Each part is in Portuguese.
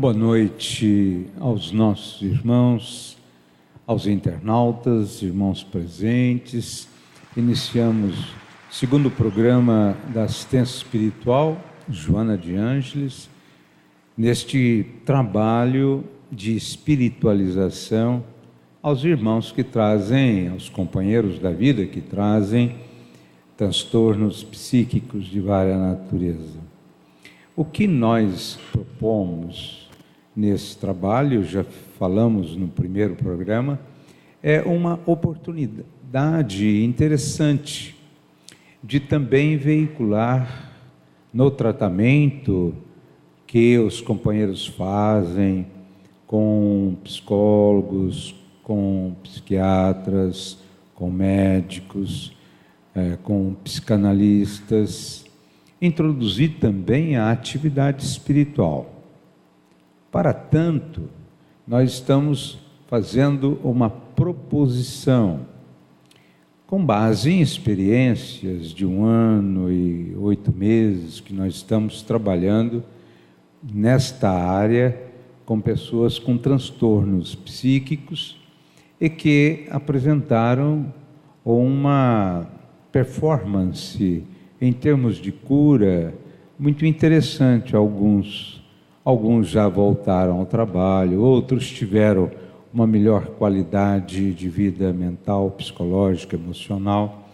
Boa noite aos nossos irmãos, aos internautas, irmãos presentes. Iniciamos o segundo programa da assistência espiritual, Joana de Ângeles, neste trabalho de espiritualização aos irmãos que trazem, aos companheiros da vida que trazem transtornos psíquicos de várias natureza. O que nós propomos nesse trabalho, já falamos no primeiro programa, é uma oportunidade interessante de também veicular no tratamento que os companheiros fazem com psicólogos, com psiquiatras, com médicos, com psicanalistas, introduzir também a atividade espiritual. Para tanto, nós estamos fazendo uma proposição com base em experiências de 1 ano e 8 meses que nós estamos trabalhando nesta área com pessoas com transtornos psíquicos e que apresentaram uma performance em termos de cura muito interessante. Alguns já voltaram ao trabalho, outros tiveram uma melhor qualidade de vida mental, psicológica, emocional,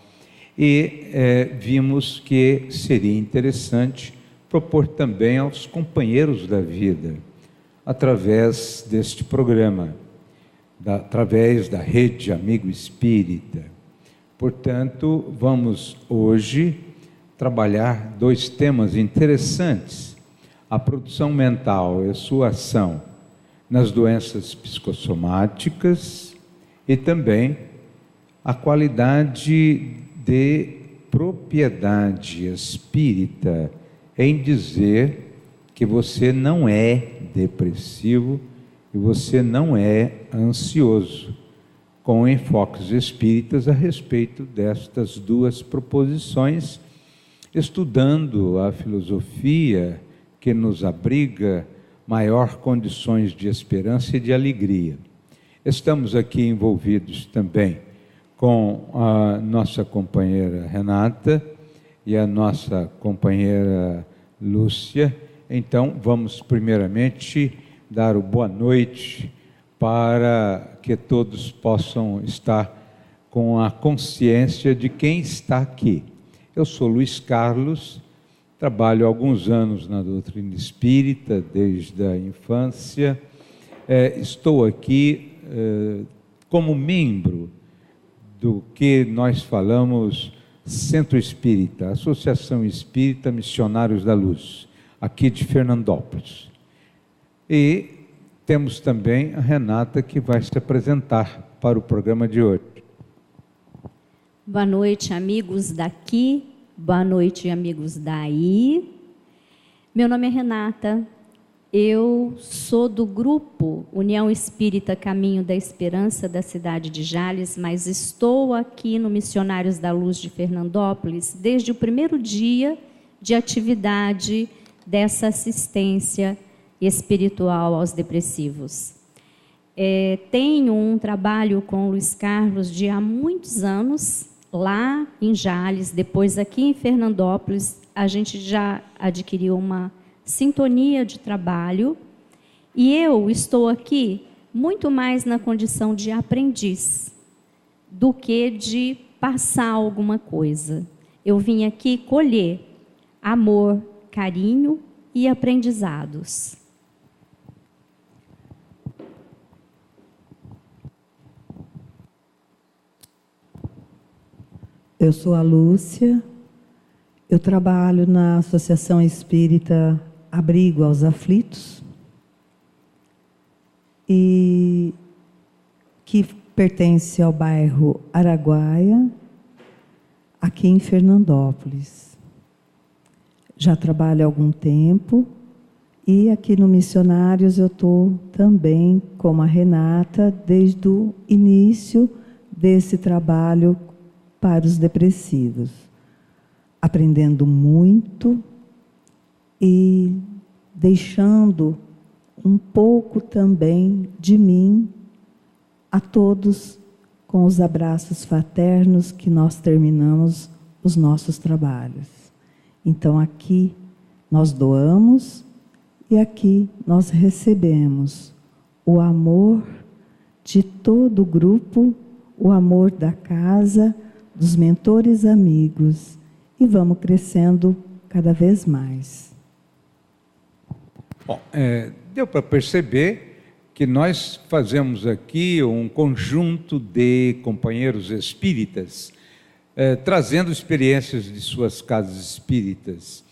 e vimos que seria interessante propor também aos companheiros da vida, através deste programa, através da Rede Amigo Espírita. Portanto, vamos hoje trabalhar 2 temas interessantes: a produção mental e sua ação nas doenças psicossomáticas e também a qualidade de propriedade espírita em dizer que você não é depressivo e você não é ansioso, com enfoques espíritas a respeito destas 2 proposições, estudando a filosofia que nos abriga maior condições de esperança e de alegria. Estamos aqui envolvidos também com a nossa companheira Renata e a nossa companheira Lúcia. Então, vamos primeiramente dar o boa noite para que todos possam estar com a consciência de quem está aqui. Eu sou Luiz Carlos, trabalho há alguns anos na doutrina espírita, desde a infância. Estou aqui como membro do que nós falamos Centro Espírita, Associação Espírita Missionários da Luz, aqui de Fernandópolis. E temos também a Renata, que vai se apresentar para o programa de hoje. Boa noite, amigos daqui. Boa noite, amigos daí. Meu nome é Renata. Eu sou do grupo União Espírita Caminho da Esperança da cidade de Jales, mas estou aqui no Missionários da Luz de Fernandópolis desde o primeiro dia de atividade dessa assistência espiritual aos depressivos. Tenho um trabalho com o Luiz Carlos de há muitos anos, lá em Jales, depois aqui em Fernandópolis. A gente já adquiriu uma sintonia de trabalho e eu estou aqui muito mais na condição de aprendiz do que de passar alguma coisa. Eu vim aqui colher amor, carinho e aprendizados. Eu sou a Lúcia, eu trabalho na Associação Espírita Abrigo aos Aflitos, e que pertence ao bairro Araguaia, aqui em Fernandópolis. Já trabalho há algum tempo e aqui no Missionários eu estou também, como a Renata, desde o início desse trabalho para os depressivos, aprendendo muito e deixando um pouco também de mim a todos com os abraços fraternos que nós terminamos os nossos trabalhos. Então aqui nós doamos e aqui nós recebemos o amor de todo o grupo, o amor da casa, dos mentores amigos, e vamos crescendo cada vez mais. Bom, deu para perceber que nós fazemos aqui um conjunto de companheiros espíritas, trazendo experiências de suas casas espíritas.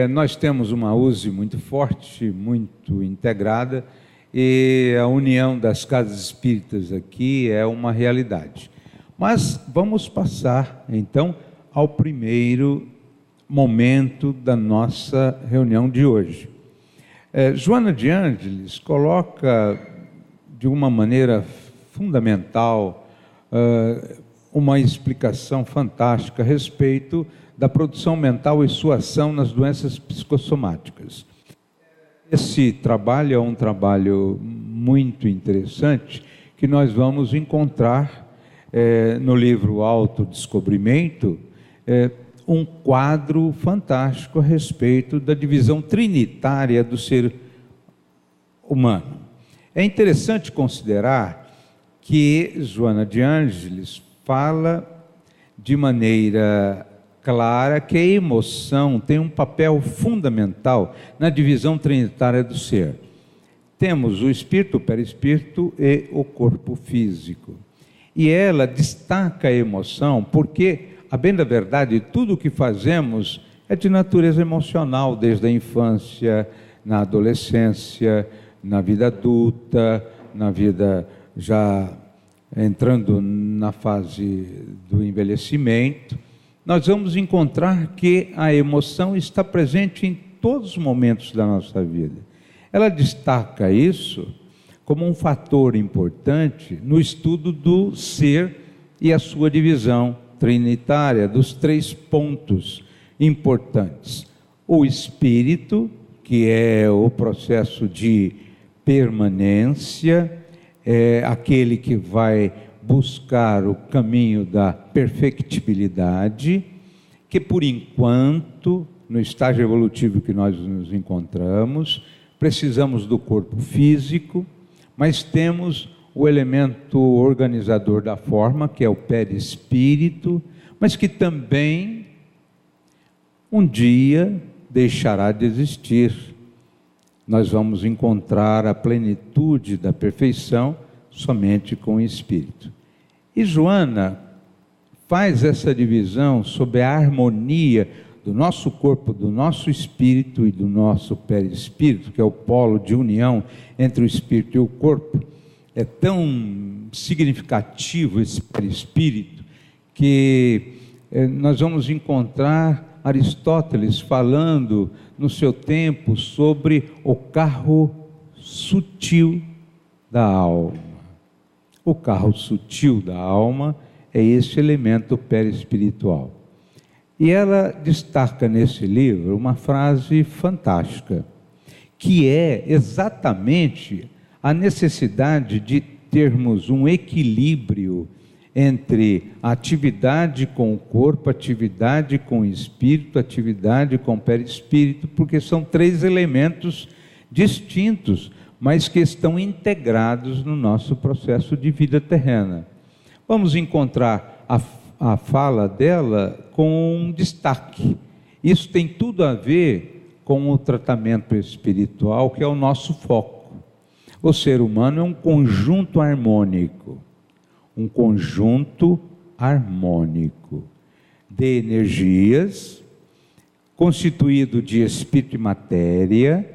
Nós temos uma USE muito forte, muito integrada, e a união das casas espíritas aqui é uma realidade. Mas vamos passar, então, ao primeiro momento da nossa reunião de hoje. Joana de Ângeles coloca de uma maneira fundamental uma explicação fantástica a respeito da produção mental e sua ação nas doenças psicossomáticas. Esse trabalho é um trabalho muito interessante que nós vamos encontrar no livro Autodescobrimento, um quadro fantástico a respeito da divisão trinitária do ser humano. É interessante considerar que Joana de Ângeles fala de maneira clara que a emoção tem um papel fundamental na divisão trinitária do ser. Temos o espírito, o perispírito e o corpo físico. E ela destaca a emoção porque, a bem da verdade, tudo o que fazemos é de natureza emocional, desde a infância, na adolescência, na vida adulta, na vida já entrando na fase do envelhecimento. Nós vamos encontrar que a emoção está presente em todos os momentos da nossa vida. Ela destaca isso como um fator importante no estudo do ser e a sua divisão trinitária, dos 3 pontos importantes. O espírito, que é o processo de permanência, é aquele que vai buscar o caminho da perfectibilidade, que por enquanto, no estágio evolutivo que nós nos encontramos, precisamos do corpo físico, mas temos o elemento organizador da forma, que é o perispírito, mas que também um dia deixará de existir. Nós vamos encontrar a plenitude da perfeição somente com o espírito. E Joana faz essa divisão sobre a harmonia do nosso corpo, do nosso espírito e do nosso perispírito, que é o polo de união entre o espírito e o corpo. É tão significativo esse perispírito que nós vamos encontrar Aristóteles falando no seu tempo sobre o carro sutil da alma. O carro sutil da alma é esse elemento perispiritual. E ela destaca nesse livro uma frase fantástica, que é exatamente a necessidade de termos um equilíbrio entre a atividade com o corpo, atividade com o espírito, atividade com o perispírito, porque são 3 elementos distintos, mas que estão integrados no nosso processo de vida terrena. Vamos encontrar a fala dela com um destaque. Isso tem tudo a ver com o tratamento espiritual, que é o nosso foco. O ser humano é um conjunto harmônico. Um conjunto harmônico de energias, constituído de espírito e matéria,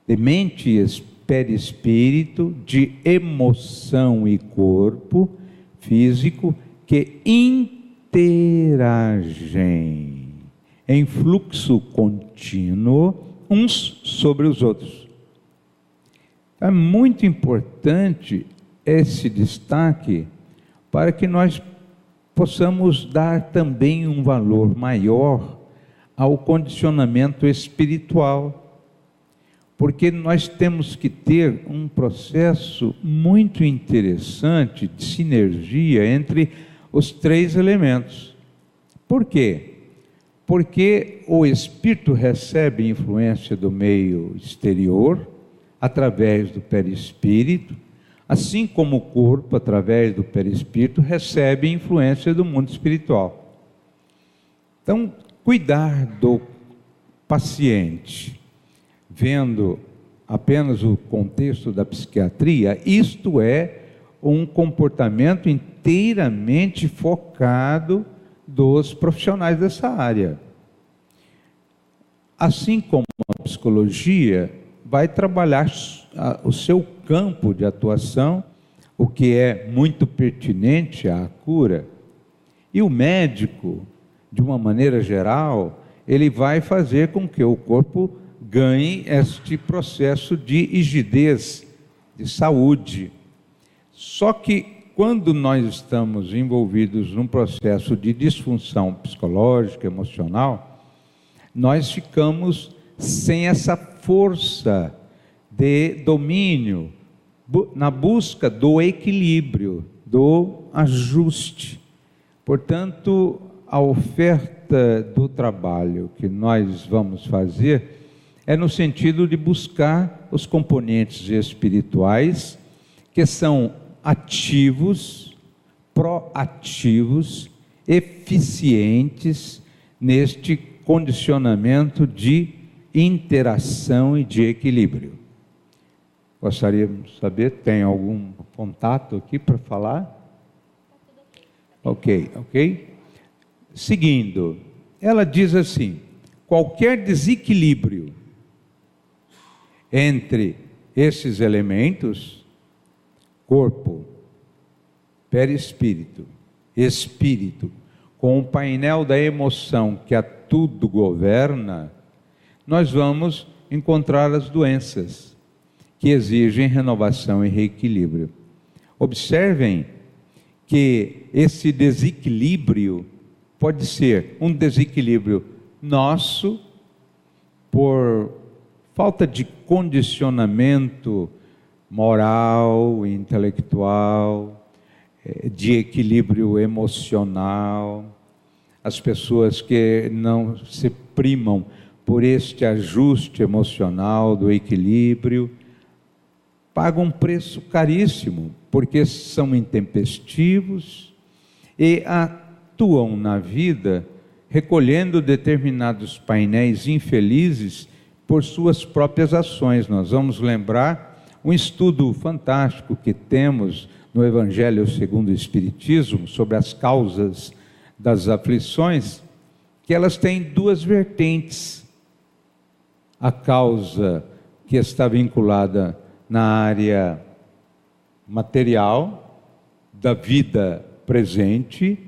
de mente e perispírito, de emoção e corpo físico, que interagem em fluxo contínuo uns sobre os outros. É muito importante esse destaque para que nós possamos dar também um valor maior ao condicionamento espiritual. porque nós temos que ter um processo muito interessante de sinergia entre os três elementos. Por quê? Porque o espírito recebe influência do meio exterior, através do perispírito, assim como o corpo, através do perispírito, recebe influência do mundo espiritual. Então, cuidar do paciente, vendo apenas o contexto da psiquiatria, isto é um comportamento inteiramente focado dos profissionais dessa área. Assim como a psicologia vai trabalhar o seu campo de atuação, o que é muito pertinente à cura, e o médico, de uma maneira geral, ele vai fazer com que o corpo ganhe este processo de rigidez, de saúde. Só que quando nós estamos envolvidos num processo de disfunção psicológica, emocional, nós ficamos sem essa força de domínio, na busca do equilíbrio, do ajuste. Portanto, a oferta do trabalho que nós vamos fazer é no sentido de buscar os componentes espirituais que são ativos, proativos, eficientes neste condicionamento de interação e de equilíbrio. Gostaríamos de saber, tem algum contato aqui para falar? Ok. Seguindo, ela diz assim: qualquer desequilíbrio entre esses elementos, corpo, perispírito, espírito, com o painel da emoção que a tudo governa, nós vamos encontrar as doenças que exigem renovação e reequilíbrio. Observem que esse desequilíbrio pode ser um desequilíbrio nosso, por falta de condicionamento moral, intelectual, de equilíbrio emocional. As pessoas que não se primam por este ajuste emocional do equilíbrio pagam um preço caríssimo, porque são intempestivos e atuam na vida recolhendo determinados painéis infelizes por suas próprias ações. Nós vamos lembrar um estudo fantástico que temos no Evangelho segundo o Espiritismo sobre as causas das aflições, que elas têm duas vertentes. A causa que está vinculada na área material da vida presente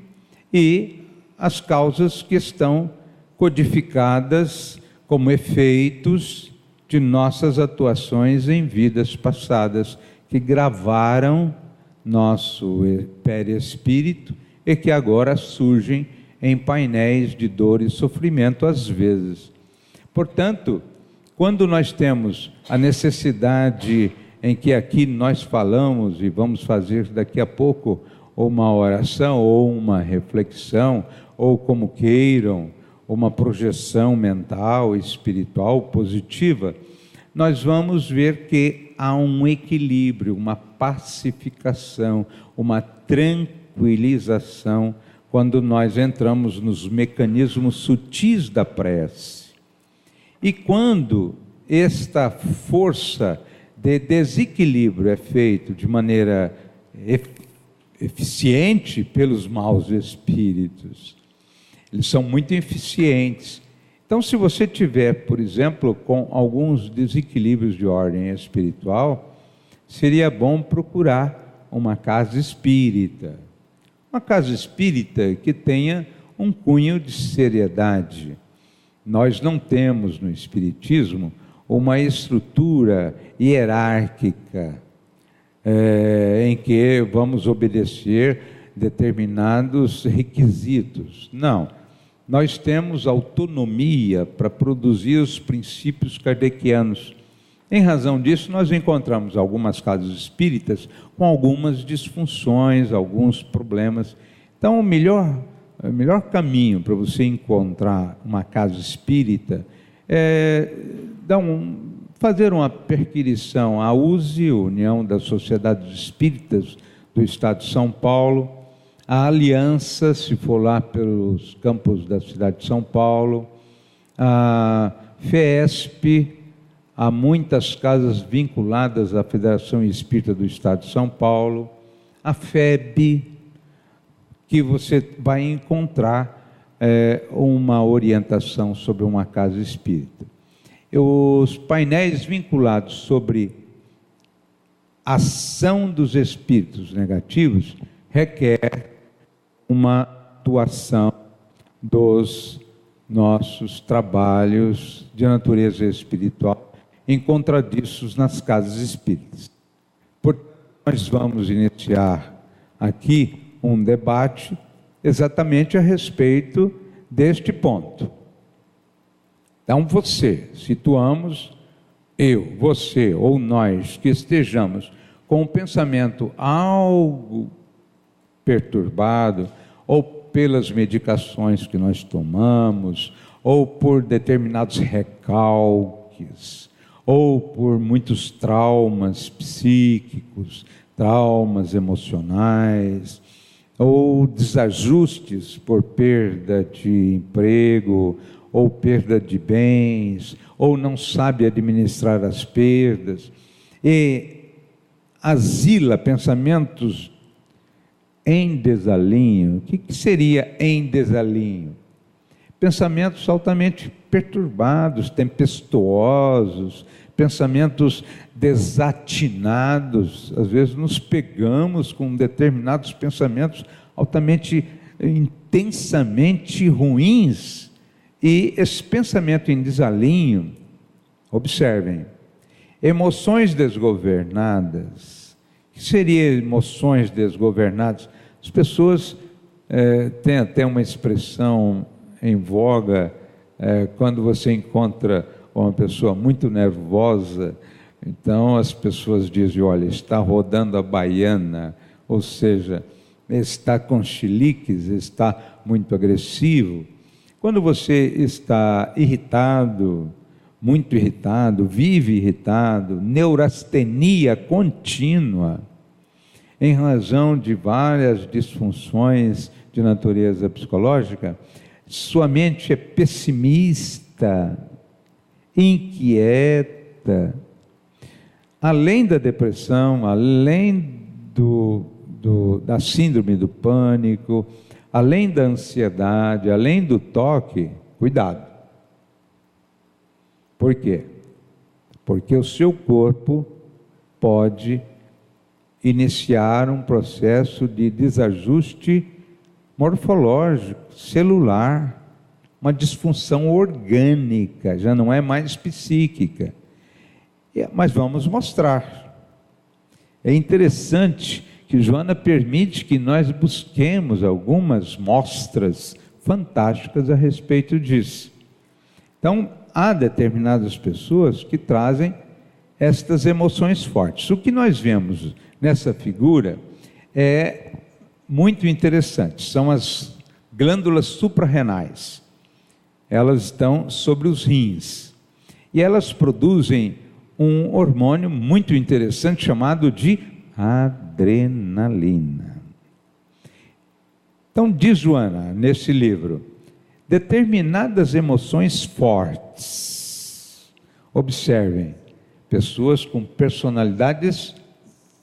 e as causas que estão codificadas como efeitos de nossas atuações em vidas passadas, que gravaram nosso perispírito e que agora surgem em painéis de dor e sofrimento às vezes. Portanto, quando nós temos a necessidade em que aqui nós falamos, e vamos fazer daqui a pouco uma oração ou uma reflexão, ou como queiram, uma projeção mental, espiritual, positiva, nós vamos ver que há um equilíbrio, uma pacificação, uma tranquilização, quando nós entramos nos mecanismos sutis da prece. E quando esta força de desequilíbrio é feita de maneira eficiente pelos maus espíritos, eles são muito eficientes. Então, se você tiver, por exemplo, com alguns desequilíbrios de ordem espiritual, seria bom procurar uma casa espírita. Uma casa espírita que tenha um cunho de seriedade. Nós não temos no Espiritismo uma estrutura hierárquica em que vamos obedecer determinados requisitos. Não, nós temos autonomia para produzir os princípios kardecianos, Em razão disso, nós encontramos algumas casas espíritas com algumas disfunções, alguns problemas. Então, o melhor caminho para você encontrar uma casa espírita é fazer uma perquisição à USE, União das Sociedades Espíritas do Estado de São Paulo, a Aliança, se for lá pelos campos da cidade de São Paulo, a FESP, há muitas casas vinculadas à Federação Espírita do Estado de São Paulo, a FEB, que você vai encontrar uma orientação sobre uma casa espírita. Os painéis vinculados sobre ação dos espíritos negativos requer uma atuação dos nossos trabalhos de natureza espiritual encontradiços nas casas espíritas. Portanto, nós vamos iniciar aqui um debate exatamente a respeito deste ponto. Então, situamos eu, você ou nós que estejamos com o pensamento algo perturbado, ou pelas medicações que nós tomamos, ou por determinados recalques, ou por muitos traumas psíquicos, traumas emocionais, ou desajustes por perda de emprego, ou perda de bens, ou não sabe administrar as perdas, e asila pensamentos em desalinho. O que seria em desalinho? Pensamentos altamente perturbados, tempestuosos, pensamentos desatinados. Às vezes nos pegamos com determinados pensamentos altamente, intensamente ruins, e esse pensamento em desalinho, observem, emoções desgovernadas. O que seriam emoções desgovernadas? As pessoas têm até uma expressão em voga, quando você encontra uma pessoa muito nervosa, então as pessoas dizem, olha, está rodando a baiana, ou seja, está com chiliques, está muito agressivo. Quando você está irritado, muito irritado, vive irritado, neurastenia contínua, em razão de várias disfunções de natureza psicológica, sua mente é pessimista, inquieta, além da depressão, além da síndrome do pânico, além da ansiedade, além do toque, cuidado. Por quê? Porque o seu corpo pode iniciar um processo de desajuste morfológico, celular, uma disfunção orgânica, já não é mais psíquica. Mas vamos mostrar. É interessante que Joana permite que nós busquemos algumas mostras fantásticas a respeito disso. Então, há determinadas pessoas que trazem estas emoções fortes. O que nós vemos nessa figura é muito interessante. São as glândulas suprarrenais. Elas estão sobre os rins. E elas produzem um hormônio muito interessante chamado de adrenalina. Então, diz Joana, nesse livro, determinadas emoções fortes. Observem, pessoas com personalidades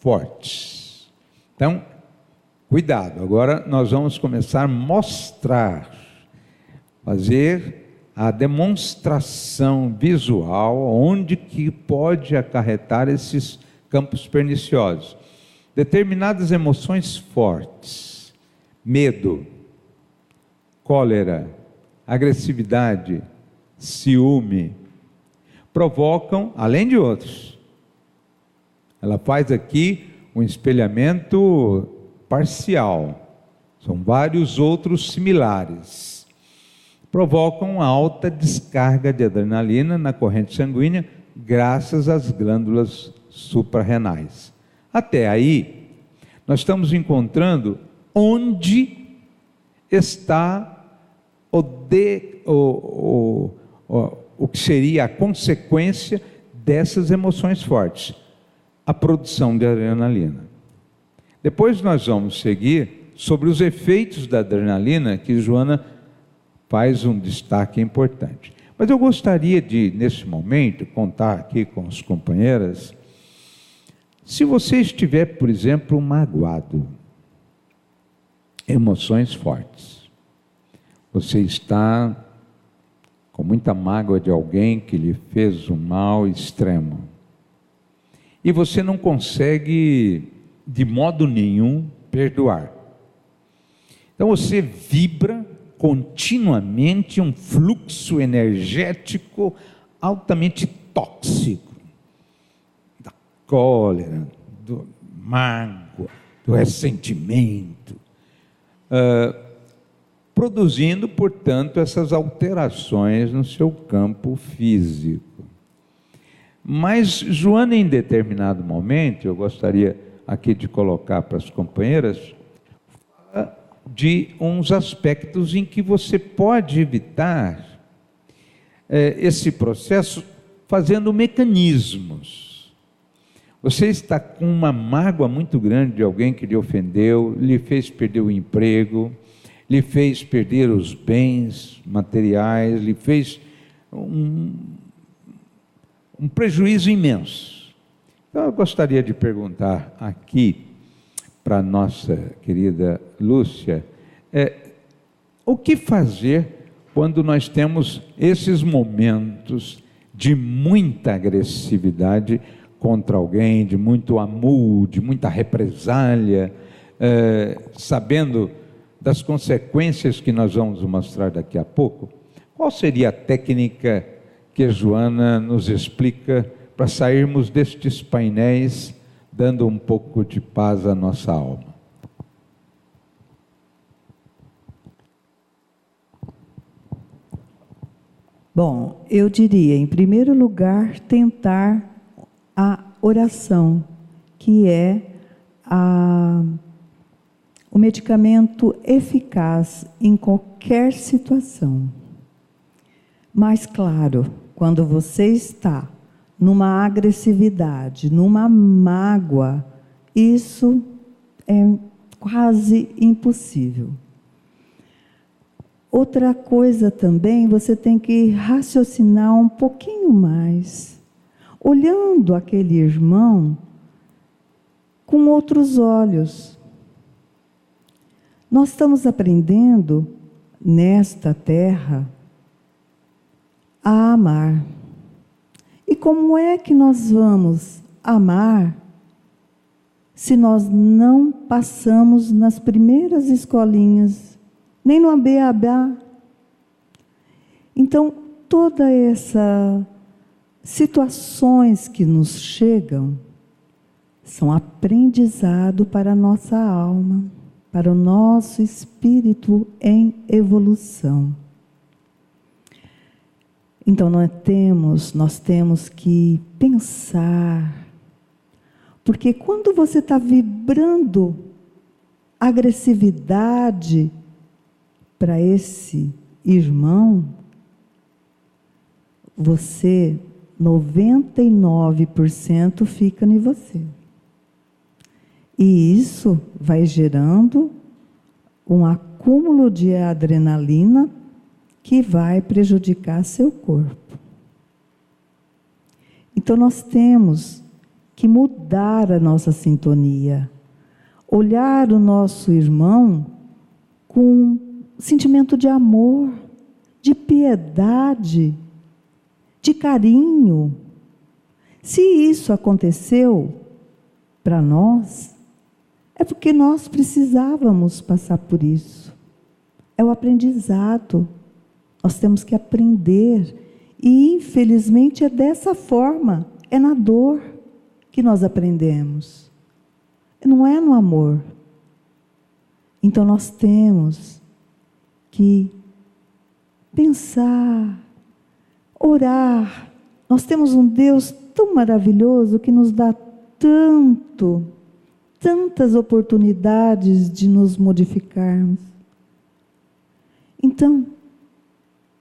fortes. Então, cuidado. Agora nós vamos começar a mostrar, fazer a demonstração visual onde que pode acarretar esses campos perniciosos. Determinadas emoções fortes, medo, cólera, agressividade, ciúme, provocam, além de outros. Ela faz aqui um espelhamento parcial. São vários outros similares. Provocam uma alta descarga de adrenalina na corrente sanguínea graças às glândulas suprarrenais. Até aí, nós estamos encontrando onde está o que seria a consequência dessas emoções fortes, a produção de adrenalina. Depois nós vamos seguir sobre os efeitos da adrenalina, que Joana faz um destaque importante. Mas eu gostaria de, nesse momento, contar aqui com as companheiras, se você estiver, por exemplo, magoado, emoções fortes, você está com muita mágoa de alguém que lhe fez um mal extremo, e você não consegue, de modo nenhum, perdoar. Então você vibra continuamente um fluxo energético altamente tóxico, da cólera, do mágoa, do ressentimento, produzindo, portanto, essas alterações no seu campo físico. Mas Joana, em determinado momento, eu gostaria aqui de colocar para as companheiras, fala de uns aspectos em que você pode evitar esse processo fazendo mecanismos. Você está com uma mágoa muito grande de alguém que lhe ofendeu, lhe fez perder o emprego, lhe fez perder os bens materiais, lhe fez um prejuízo imenso. Então eu gostaria de perguntar aqui para a nossa querida Lúcia, o que fazer quando nós temos esses momentos de muita agressividade contra alguém, de muito amor, de muita represália, sabendo das consequências que nós vamos mostrar daqui a pouco? Qual seria a técnica que a Joana nos explica para sairmos destes painéis dando um pouco de paz à nossa alma? Bom, eu diria, em primeiro lugar, tentar a oração, que é o medicamento eficaz em qualquer situação. Mas, claro, quando você está numa agressividade, numa mágoa, isso é quase impossível. Outra coisa também, você tem que raciocinar um pouquinho mais, olhando aquele irmão com outros olhos. Nós estamos aprendendo nesta terra a amar. E como é que nós vamos amar se nós não passamos nas primeiras escolinhas, nem no beabá? Então, todas essas situações que nos chegam são aprendizado para a nossa alma, para o nosso espírito em evolução. Então nós temos que pensar, porque quando você está vibrando agressividade para esse irmão, você, 99% fica em você. E isso vai gerando um acúmulo de adrenalina que vai prejudicar seu corpo. Então nós temos que mudar a nossa sintonia, olhar o nosso irmão com sentimento de amor, de piedade, de carinho. Se isso aconteceu para nós, é porque nós precisávamos passar por isso. É o aprendizado. Nós temos que aprender, e infelizmente é dessa forma, é na dor que nós aprendemos, não é no amor. Então nós temos que pensar, orar, Nós temos um Deus tão maravilhoso que nos dá tantas oportunidades de nos modificarmos. Então,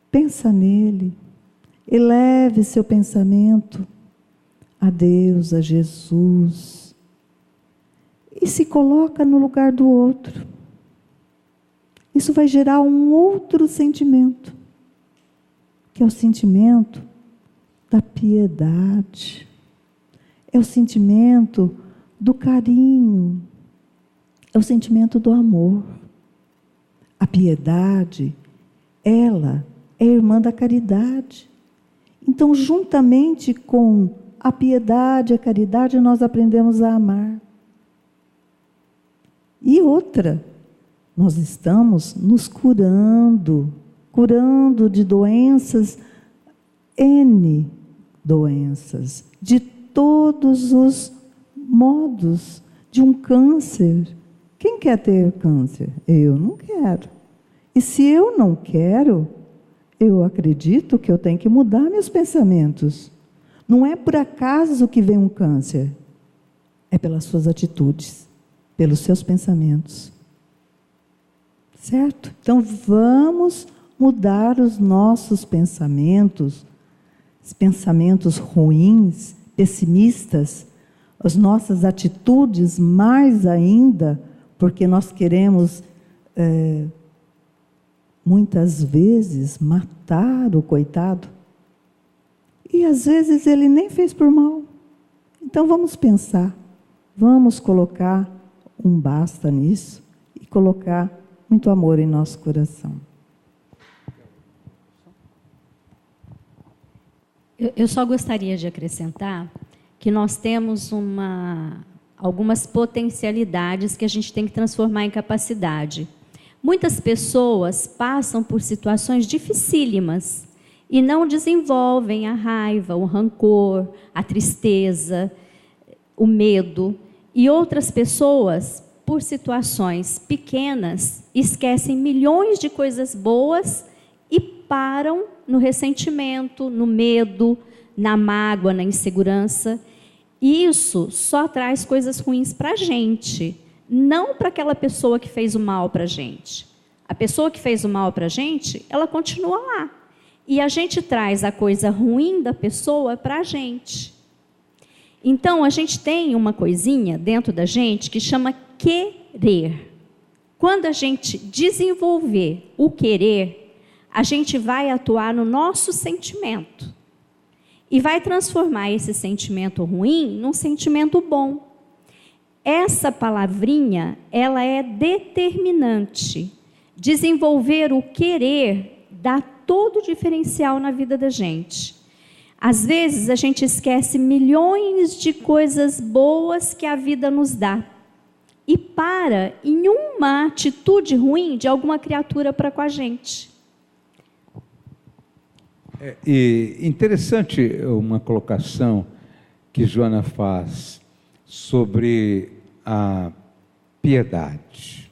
pensa nele, eleve seu pensamento a Deus, a Jesus, e se coloca no lugar do outro. Isso vai gerar um outro sentimento, que é o sentimento da piedade, é o sentimento do carinho, é o sentimento do amor. A piedade, ela é irmã da caridade. Então, juntamente com a piedade, a caridade, nós aprendemos a amar. E outra, nós estamos nos curando de doenças, N doenças, de todos os modos, de um câncer. Quem quer ter câncer? Eu não quero. E se eu não quero, eu acredito que eu tenho que mudar meus pensamentos. Não é por acaso que vem um câncer. É pelas suas atitudes, pelos seus pensamentos. Certo? Então vamos mudar os nossos pensamentos, os pensamentos ruins, pessimistas, as nossas atitudes mais ainda, porque nós queremos, muitas vezes, matar o coitado. E às vezes ele nem fez por mal. Então vamos pensar, vamos colocar um basta nisso e colocar muito amor em nosso coração. Eu só gostaria de acrescentar que nós temos algumas potencialidades que a gente tem que transformar em capacidade. Muitas pessoas passam por situações dificílimas e não desenvolvem a raiva, o rancor, a tristeza, o medo. E outras pessoas, por situações pequenas, esquecem milhões de coisas boas e param no ressentimento, no medo, na mágoa, na insegurança. E isso só traz coisas ruins para a gente, não para aquela pessoa que fez o mal para a gente. A pessoa que fez o mal para a gente, ela continua lá. E a gente traz a coisa ruim da pessoa para a gente. Então, a gente tem uma coisinha dentro da gente que chama querer. Quando a gente desenvolver o querer, a gente vai atuar no nosso sentimento. E vai transformar esse sentimento ruim num sentimento bom. Essa palavrinha, ela é determinante. Desenvolver o querer dá todo o diferencial na vida da gente. Às vezes, a gente esquece milhões de coisas boas que a vida nos dá. E para em uma atitude ruim de alguma criatura para com a gente. E interessante uma colocação que Joana faz sobre a piedade.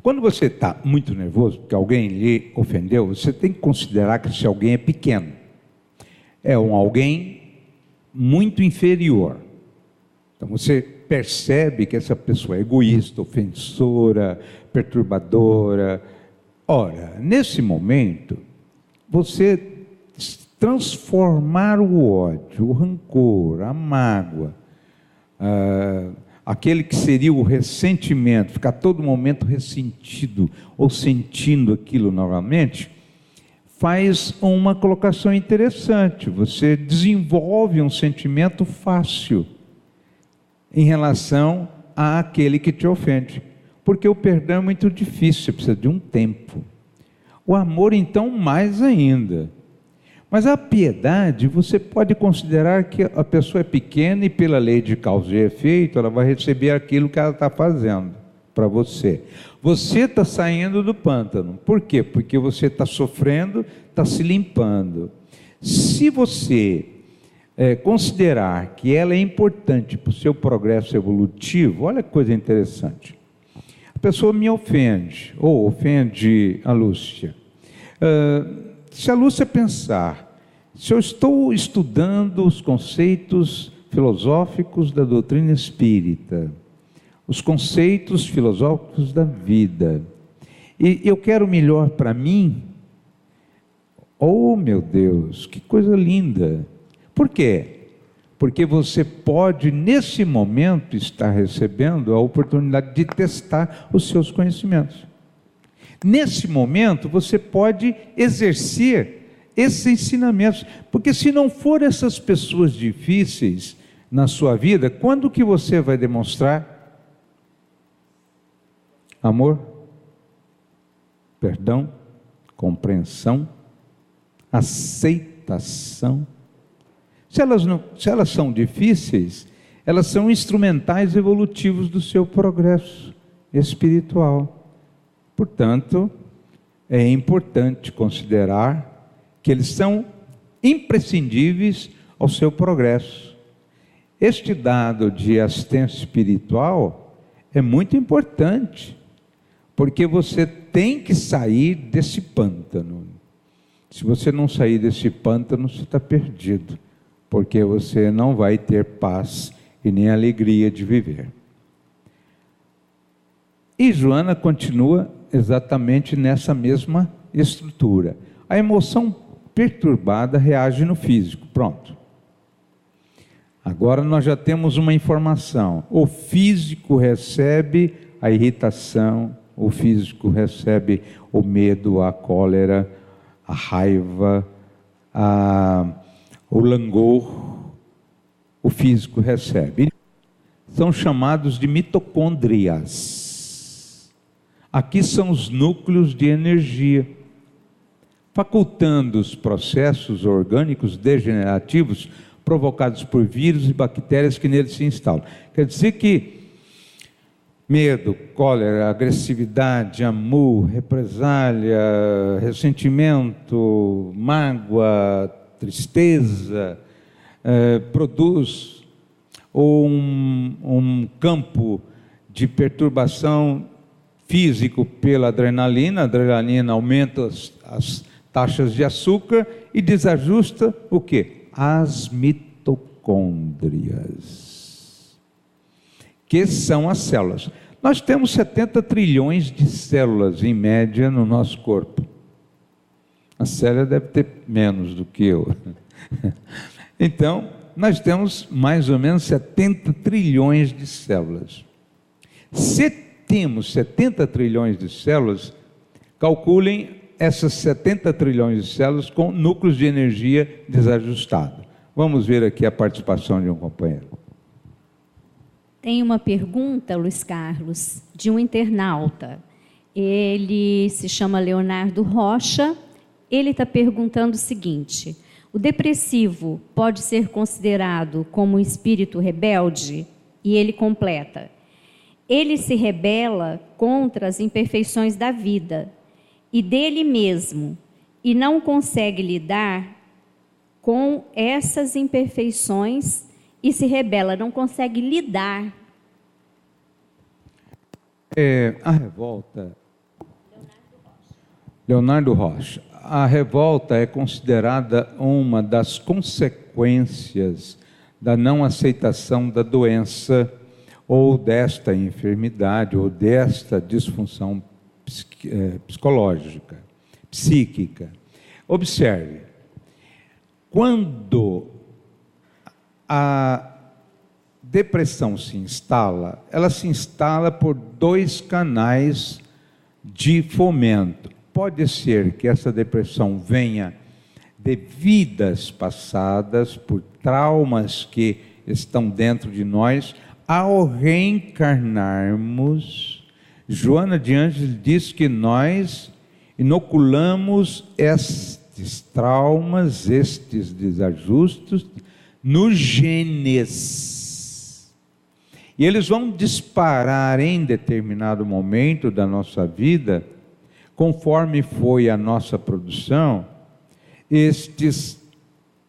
Quando você está muito nervoso, porque alguém lhe ofendeu, você tem que considerar que esse alguém é pequeno. É um alguém muito inferior. Então você percebe que essa pessoa é egoísta, ofensora, perturbadora. Ora, nesse momento, você transformar o ódio, o rancor, a mágoa, aquele que seria o ressentimento, ficar todo momento ressentido ou sentindo aquilo novamente, faz uma colocação interessante. Você desenvolve um sentimento fácil em relação àquele que te ofende, porque o perdão é muito difícil, precisa de um tempo. O amor, então, mais ainda. Mas a piedade, você pode considerar que a pessoa é pequena e pela lei de causa e efeito, ela vai receber aquilo que ela está fazendo para você. Você está saindo do pântano. Por quê? Porque você está sofrendo, está se limpando. Se você considerar que ela é importante para o seu progresso evolutivo, olha que coisa interessante. A pessoa me ofende, ou ofende a Lúcia. Se a Lúcia pensar Se eu estou estudando os conceitos filosóficos da doutrina espírita, os conceitos filosóficos da vida, e eu quero o melhor para mim, oh meu Deus, que coisa linda! Por quê? Porque você pode, nesse momento, estar recebendo a oportunidade de testar os seus conhecimentos. Nesse momento, você pode exercer esses ensinamentos, porque se não for essas pessoas difíceis na sua vida, quando que você vai demonstrar amor, perdão, compreensão, aceitação? Se elas são difíceis, elas são instrumentais evolutivos do seu progresso espiritual. Portanto, é importante considerar que eles são imprescindíveis ao seu progresso. Este dado de assistência espiritual é muito importante, porque você tem que sair desse pântano. Se você não sair desse pântano, você está perdido, porque você não vai ter paz e nem alegria de viver. E Joana continua exatamente nessa mesma estrutura. A emoção perturbada reage no físico. Pronto. Agora nós já temos uma informação. O físico recebe a irritação, o físico recebe o medo, a cólera, a raiva, o langor. O físico recebe. São chamados de mitocôndrias. Aqui são os núcleos de energia, facultando os processos orgânicos degenerativos provocados por vírus e bactérias que neles se instalam. Quer dizer que medo, cólera, agressividade, amor, represália, ressentimento, mágoa, tristeza, produz um campo de perturbação físico pela adrenalina. A adrenalina aumenta as taxas de açúcar e desajusta o quê? As mitocôndrias, que são as células. Nós temos 70 trilhões de células, em média, no nosso corpo. A Célia deve ter menos do que eu. Então, nós temos mais ou menos 70 trilhões de células. Se temos 70 trilhões de células, calculem essas 70 trilhões de células com núcleos de energia desajustados. Vamos ver aqui a participação de um companheiro. Tem uma pergunta, Luiz Carlos, de um internauta. Ele se chama Leonardo Rocha. Ele está perguntando o seguinte: o depressivo pode ser considerado como um espírito rebelde? E ele completa: ele se rebela contra as imperfeições da vida e dele mesmo, e não consegue lidar com essas imperfeições e se rebela, não consegue lidar. A revolta... Leonardo Rocha. A revolta é considerada uma das consequências da não aceitação da doença ou desta enfermidade ou desta disfunção psicológica, psíquica. Observe, quando a depressão se instala, ela se instala por dois canais de fomento. Pode ser que essa depressão venha de vidas passadas, por traumas que estão dentro de nós. Ao reencarnarmos, Joana de Ângeles diz que nós inoculamos estes traumas, estes desajustes, nos genes. E eles vão disparar em determinado momento da nossa vida, conforme foi a nossa produção, estes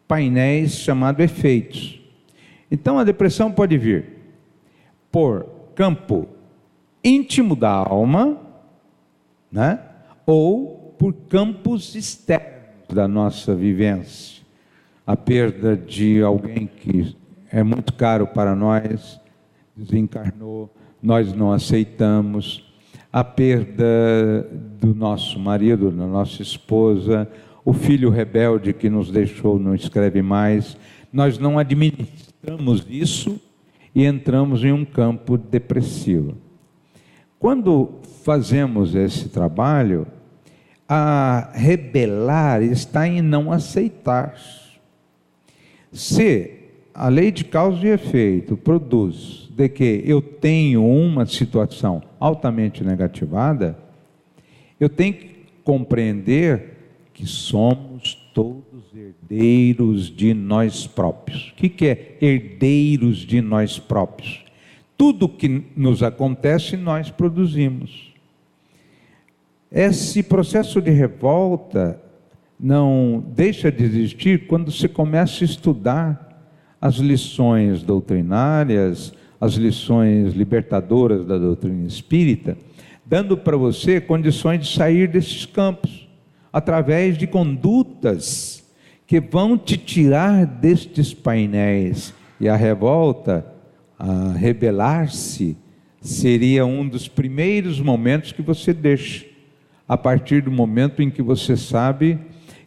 painéis chamados efeitos. Então a depressão pode vir por campo íntimo da alma, né? Ou por campos externos da nossa vivência. a perda de alguém que é muito caro para nós, desencarnou, nós não aceitamos, a perda do nosso marido, da nossa esposa, o filho rebelde que nos deixou, não escreve mais. Nós não administramos isso e entramos em um campo depressivo. Quando fazemos esse trabalho, a rebelar está em não aceitar. Se a lei de causa e efeito produz de que eu tenho uma situação altamente negativada, eu tenho que compreender que somos todos herdeiros de nós próprios. O que é herdeiros de nós próprios? Tudo que nos acontece, nós produzimos. Esse processo de revolta não deixa de existir quando se começa a estudar as lições doutrinárias, as lições libertadoras da doutrina espírita, dando para você condições de sair desses campos, através de condutas que vão te tirar destes painéis. E a revolta, a rebelar-se, seria um dos primeiros momentos que você deixa, a partir do momento em que você sabe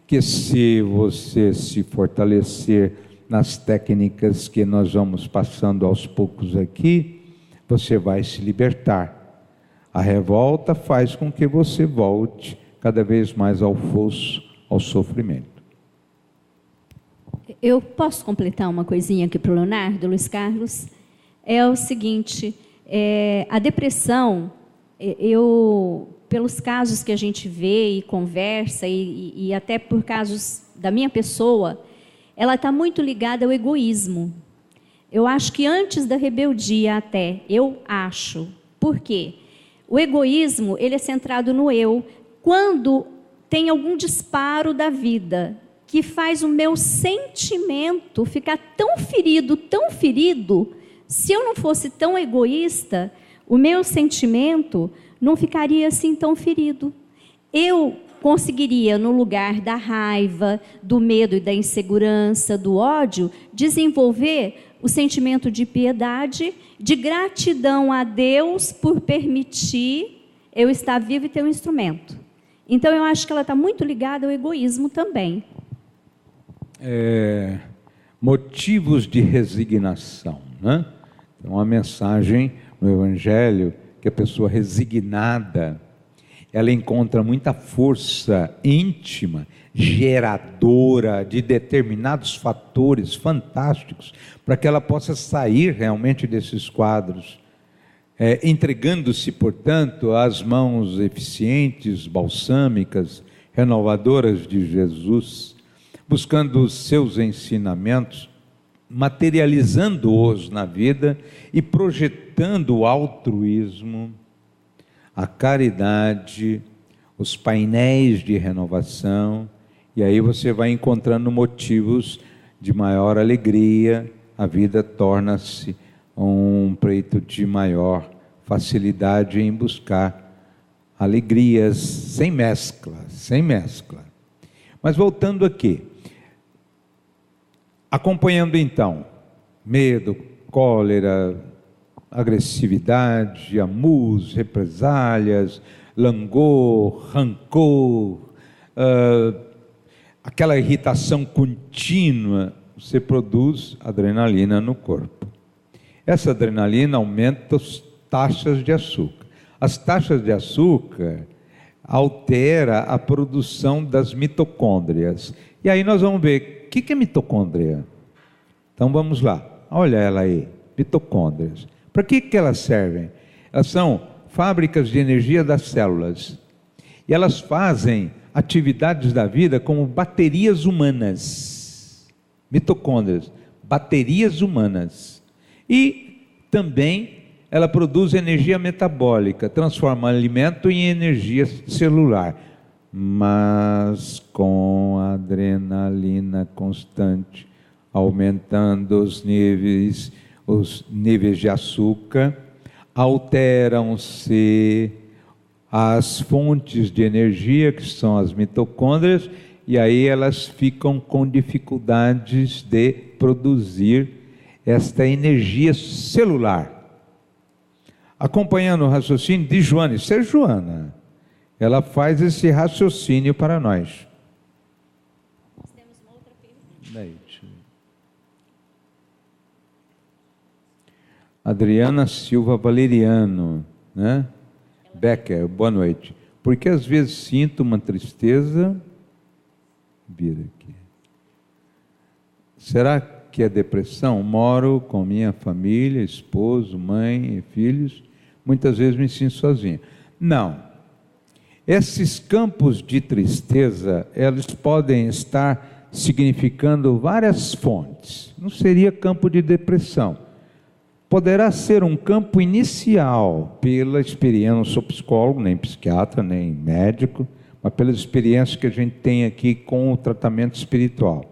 que se você se fortalecer nas técnicas que nós vamos passando aos poucos aqui, você vai se libertar. A revolta faz com que você volte cada vez mais ao fosso, ao sofrimento. Eu posso completar uma coisinha aqui para o Leonardo, Luiz Carlos? É o seguinte, a depressão, pelos casos que a gente vê e conversa, e até por casos da minha pessoa, ela está muito ligada ao egoísmo. Eu acho que antes da rebeldia até, eu acho. Por quê? O egoísmo, ele é centrado no eu. Quando tem algum disparo da vida que faz o meu sentimento ficar tão ferido, se eu não fosse tão egoísta, o meu sentimento não ficaria assim tão ferido. Eu conseguiria, no lugar da raiva, do medo e da insegurança, do ódio, desenvolver o sentimento de piedade, de gratidão a Deus por permitir eu estar vivo e ter um instrumento. Então, eu acho que ela está muito ligada ao egoísmo também. Motivos de resignação, né? Tem uma mensagem no Evangelho que a pessoa resignada, ela encontra muita força íntima, geradora de determinados fatores fantásticos, para que ela possa sair realmente desses quadros, entregando-se, portanto, às mãos eficientes, balsâmicas, renovadoras de Jesus, buscando os seus ensinamentos, materializando-os na vida e projetando o altruísmo, a caridade, os painéis de renovação, e aí você vai encontrando motivos de maior alegria, a vida torna-se um pleito de maior facilidade em buscar alegrias sem mescla. Mas voltando aqui, acompanhando então, medo, cólera, agressividade, amus, represálias, langor, rancor, aquela irritação contínua, você produz adrenalina no corpo. Essa adrenalina aumenta as taxas de açúcar. As taxas de açúcar altera a produção das mitocôndrias. E aí nós vamos ver, o que é mitocôndria? Então vamos lá, olha ela aí, mitocôndrias. Para que elas servem? Elas são fábricas de energia das células. E elas fazem atividades da vida como baterias humanas. Mitocôndrias, baterias humanas. E também ela produz energia metabólica, transforma alimento em energia celular, mas com adrenalina constante, aumentando os níveis de açúcar, alteram-se as fontes de energia, que são as mitocôndrias, e aí elas ficam com dificuldades de produzir esta energia celular. Acompanhando o raciocínio de Joana, isso é Joana, ela faz esse raciocínio para nós. Nós temos uma outra pergunta. Daí, Adriana Silva Valeriano, né? Becker, boa noite. Porque às vezes sinto uma tristeza. Vira aqui. Será que é depressão? Moro com minha família, esposo, mãe e filhos. Muitas vezes me sinto sozinho. Não. Esses campos de tristeza, eles podem estar significando várias fontes. Não seria campo de depressão. Poderá ser um campo inicial pela experiência, não sou psicólogo, nem psiquiatra, nem médico, mas pelas experiências que a gente tem aqui com o tratamento espiritual.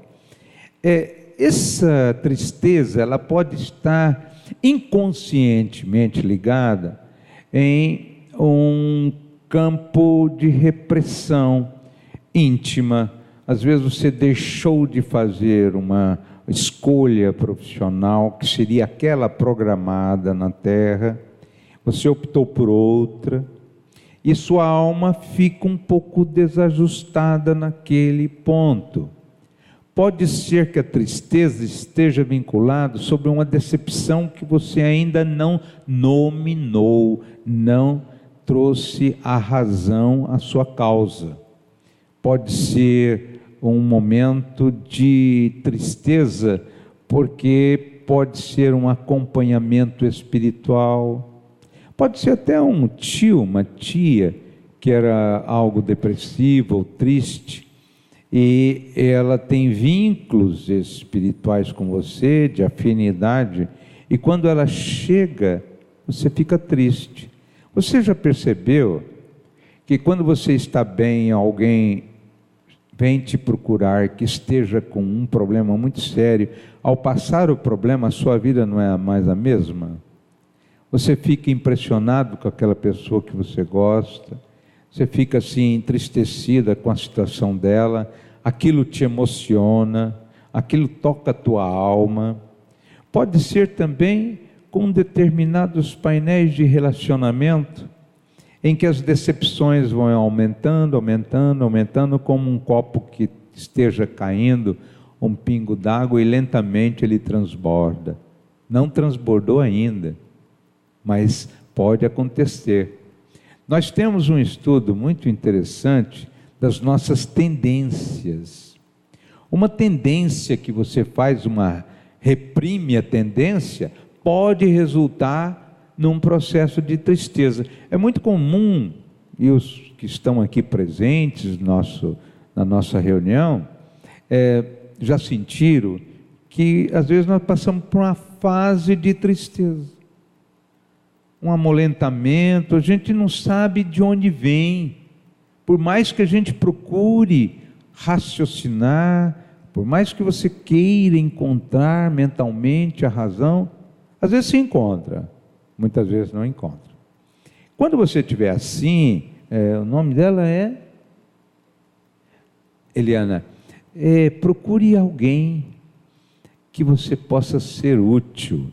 Essa tristeza, ela pode estar inconscientemente ligada em um campo de repressão íntima. Às vezes você deixou de fazer uma escolha profissional que seria aquela programada na Terra, você optou por outra, e sua alma fica um pouco desajustada naquele ponto. Pode ser que a tristeza esteja vinculada sobre uma decepção que você ainda não nominou, não trouxe a razão à sua causa. Pode ser um momento de tristeza, porque pode ser um acompanhamento espiritual, pode ser até um tio, uma tia, que era algo depressivo ou triste, e ela tem vínculos espirituais com você, de afinidade, e quando ela chega, você fica triste. Você já percebeu que quando você está bem, alguém vem te procurar que esteja com um problema muito sério, ao passar o problema, a sua vida não é mais a mesma? Você fica impressionado com aquela pessoa que você gosta, você fica assim entristecida com a situação dela, aquilo te emociona, aquilo toca a tua alma. Pode ser também com determinados painéis de relacionamento, em que as decepções vão aumentando, aumentando, aumentando, como um copo que esteja caindo, um pingo d'água, e lentamente ele transborda. Não transbordou ainda, mas pode acontecer. Nós temos um estudo muito interessante das nossas tendências. Uma tendência que você faz, reprime a tendência, pode resultar num processo de tristeza. É muito comum, e os que estão aqui presentes na nossa reunião, já sentiram que às vezes nós passamos por uma fase de tristeza, um amolentamento, a gente não sabe de onde vem, por mais que a gente procure raciocinar, por mais que você queira encontrar mentalmente a razão, às vezes se encontra, muitas vezes não encontra. Quando você estiver assim, o nome dela é Eliana, procure alguém que você possa ser útil.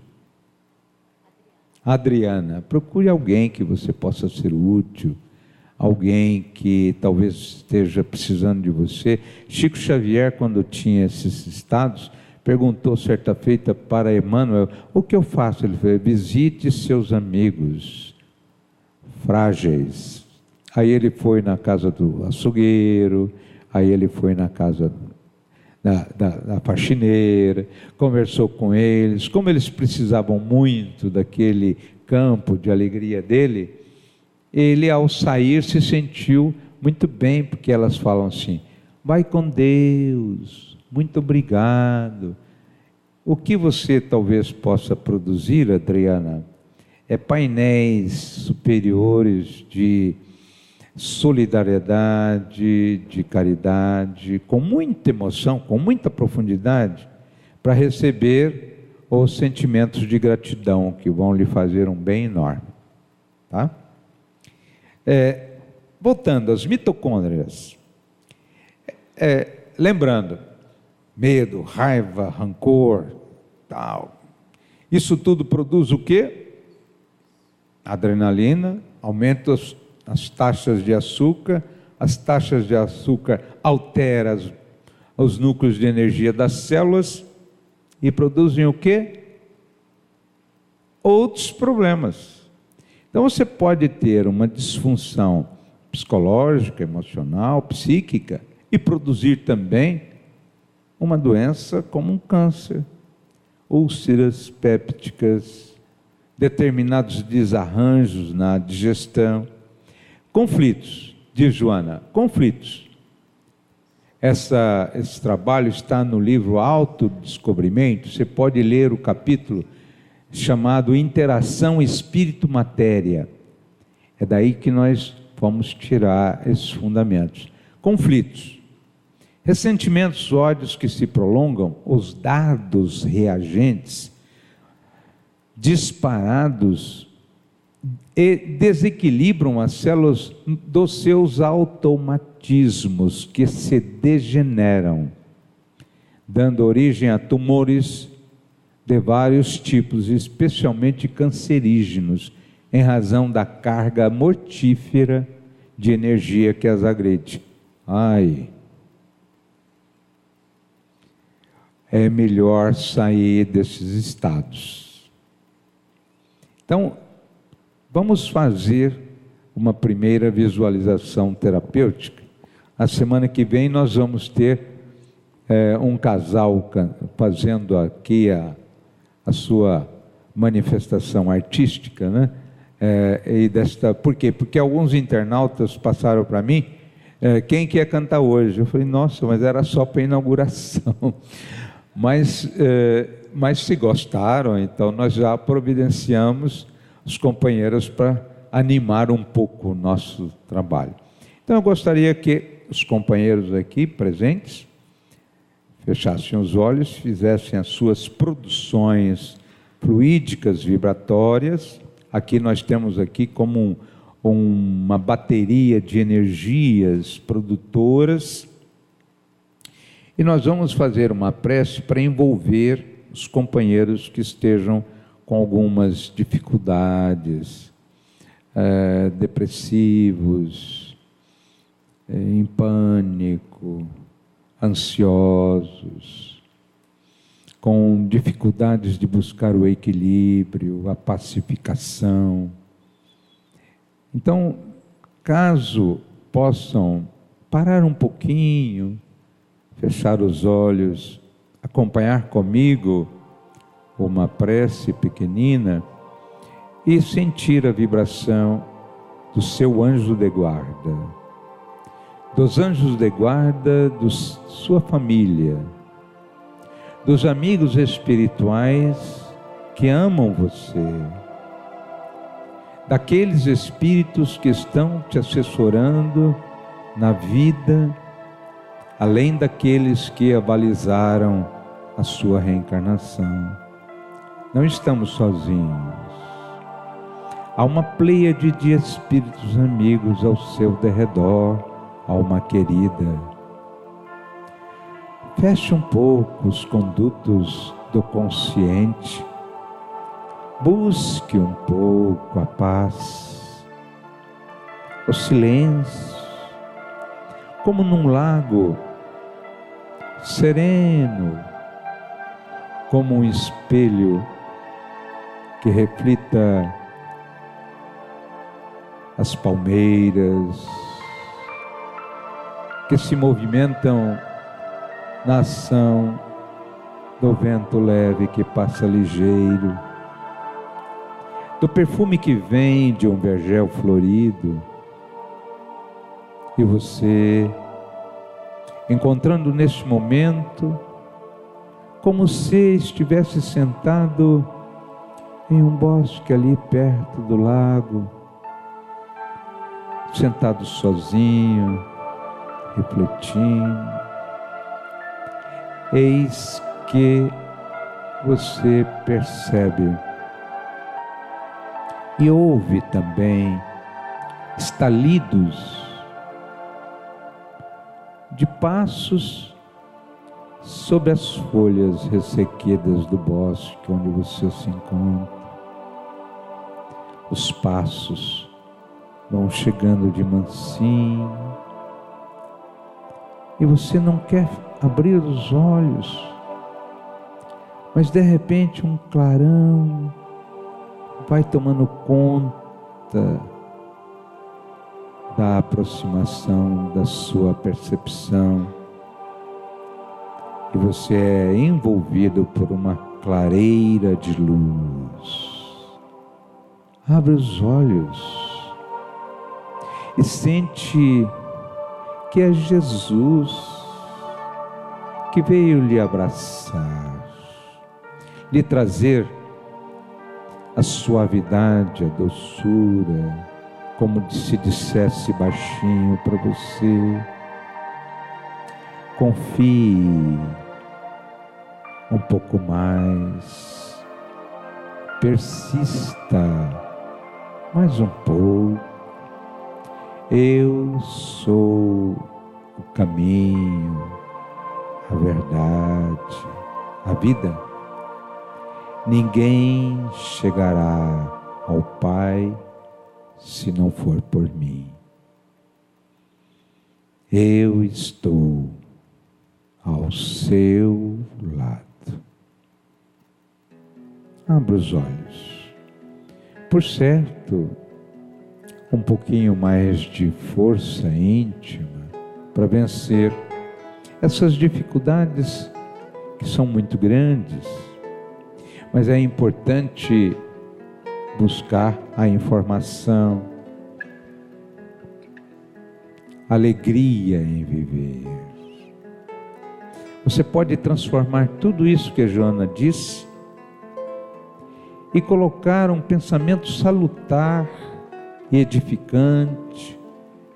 Adriana, procure alguém que você possa ser útil, alguém que talvez esteja precisando de você. Chico Xavier, quando tinha esses estados, perguntou certa feita para Emmanuel: o que eu faço? Ele falou: visite seus amigos frágeis. Aí ele foi na casa do açougueiro, aí ele foi na casa da faxineira, conversou com eles, como eles precisavam muito daquele campo de alegria dele. Ele, ao sair, se sentiu muito bem, porque elas falam assim: vai com Deus, muito obrigado. O que você talvez possa produzir, Adriana, é painéis superiores de solidariedade, de caridade, com muita emoção, com muita profundidade, para receber os sentimentos de gratidão que vão lhe fazer um bem enorme. Tá? Voltando às mitocôndrias, lembrando, medo, raiva, rancor, tal. Isso tudo produz o quê? Adrenalina, aumenta as taxas de açúcar, as taxas de açúcar alteram os núcleos de energia das células e produzem o quê? Outros problemas. Então você pode ter uma disfunção psicológica, emocional, psíquica e produzir também uma doença como um câncer, úlceras pépticas, determinados desarranjos na digestão, conflitos, diz Joana, conflitos. Esse trabalho está no livro Autodescobrimento, você pode ler o capítulo chamado Interação Espírito-Matéria. É daí que nós vamos tirar esses fundamentos. Conflitos, ressentimentos, ódios que se prolongam, os dardos reagentes disparados e desequilibram as células dos seus automatismos que se degeneram, dando origem a tumores de vários tipos, especialmente cancerígenos, em razão da carga mortífera de energia que as agride. É melhor sair desses estados. Então, vamos fazer uma primeira visualização terapêutica. A semana que vem nós vamos ter um casal fazendo aqui a sua manifestação artística, né? Por quê? Porque alguns internautas passaram para mim, quem quer cantar hoje? Eu falei, nossa, mas era só para inauguração. Mas se gostaram, então nós já providenciamos os companheiros para animar um pouco o nosso trabalho. Então eu gostaria que os companheiros aqui presentes fechassem os olhos, fizessem as suas produções fluídicas, vibratórias. Aqui nós temos aqui como uma bateria de energias produtoras. E nós vamos fazer uma prece para envolver os companheiros que estejam com algumas dificuldades, depressivos, em pânico, ansiosos, com dificuldades de buscar o equilíbrio, a pacificação. Então, caso possam parar um pouquinho, fechar os olhos, acompanhar comigo uma prece pequenina e sentir a vibração do seu anjo de guarda, dos anjos de guarda da sua família, dos amigos espirituais que amam você, daqueles espíritos que estão te assessorando na vida, além daqueles que avalizaram a sua reencarnação. Não estamos sozinhos. Há uma pleiade de espíritos amigos ao seu derredor, alma querida. Feche um pouco os condutos do consciente. Busque um pouco a paz, o silêncio, como num lago sereno, como um espelho que reflita as palmeiras que se movimentam na ação do vento leve que passa ligeiro, do perfume que vem de um vergel florido, e você encontrando neste momento como se estivesse sentado em um bosque ali perto do lago, sentado sozinho, refletindo. Eis que você percebe e ouve também estalidos de passos sobre as folhas ressequidas do bosque onde você se encontra. Os passos vão chegando de mansinho e você não quer abrir os olhos, mas de repente um clarão vai tomando conta da aproximação da sua percepção e você é envolvido por uma clareira de luz. Abre os olhos e sente que é Jesus que veio lhe abraçar, lhe trazer a suavidade, a doçura, como se dissesse baixinho para você: confie um pouco mais, persista mais um pouco. Eu sou o caminho, a verdade, a vida. Ninguém chegará ao Pai se não for por mim. Eu estou ao seu lado. Abra os olhos. Por certo, um pouquinho mais de força íntima para vencer essas dificuldades que são muito grandes, mas é importante buscar a informação, alegria em viver. Você pode transformar tudo isso que a Joana disse e colocar um pensamento salutar e edificante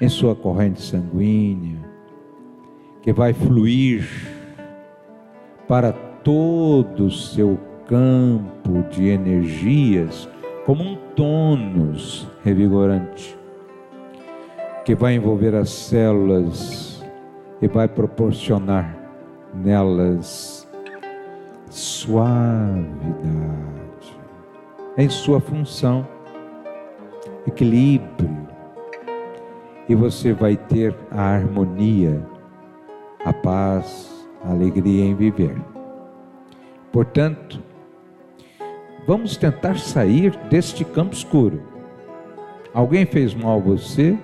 em sua corrente sanguínea, que vai fluir para todo o seu campo de energias como um tônus revigorante, que vai envolver as células e vai proporcionar nelas suavidade em sua função, equilíbrio, e você vai ter a harmonia, a paz, a alegria em viver. Portanto, vamos tentar sair deste campo escuro. Alguém fez mal a você?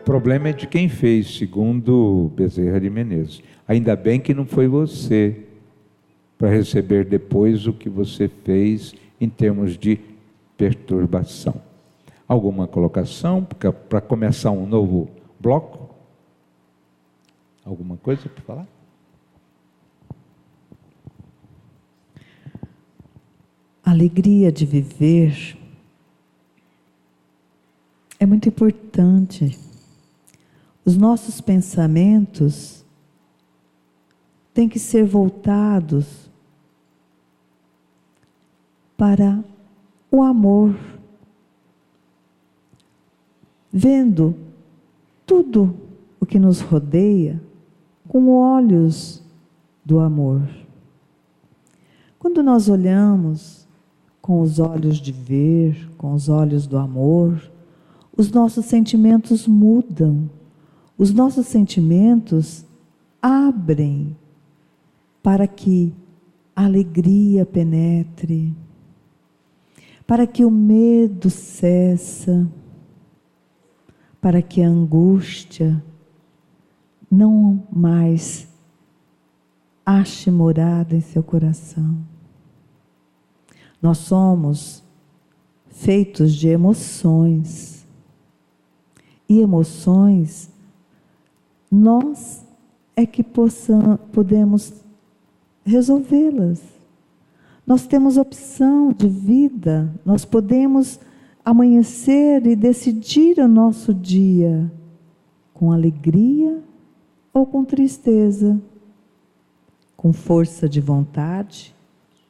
O problema é de quem fez, segundo Bezerra de Menezes. Ainda bem que não foi você, para receber depois o que você fez em termos de perturbação. Alguma colocação para começar um novo bloco? Alguma coisa para falar? A alegria de viver é muito importante. Os nossos pensamentos têm que ser voltados para o amor, vendo tudo o que nos rodeia com olhos do amor. Quando nós olhamos com os olhos de ver, com os olhos do amor, os nossos sentimentos mudam, os nossos sentimentos abrem para que a alegria penetre, para que o medo cessa, para que a angústia não mais ache morada em seu coração. Nós somos feitos de emoções, e emoções nós é que podemos resolvê-las. Nós temos opção de vida, nós podemos amanhecer e decidir o nosso dia com alegria ou com tristeza, com força de vontade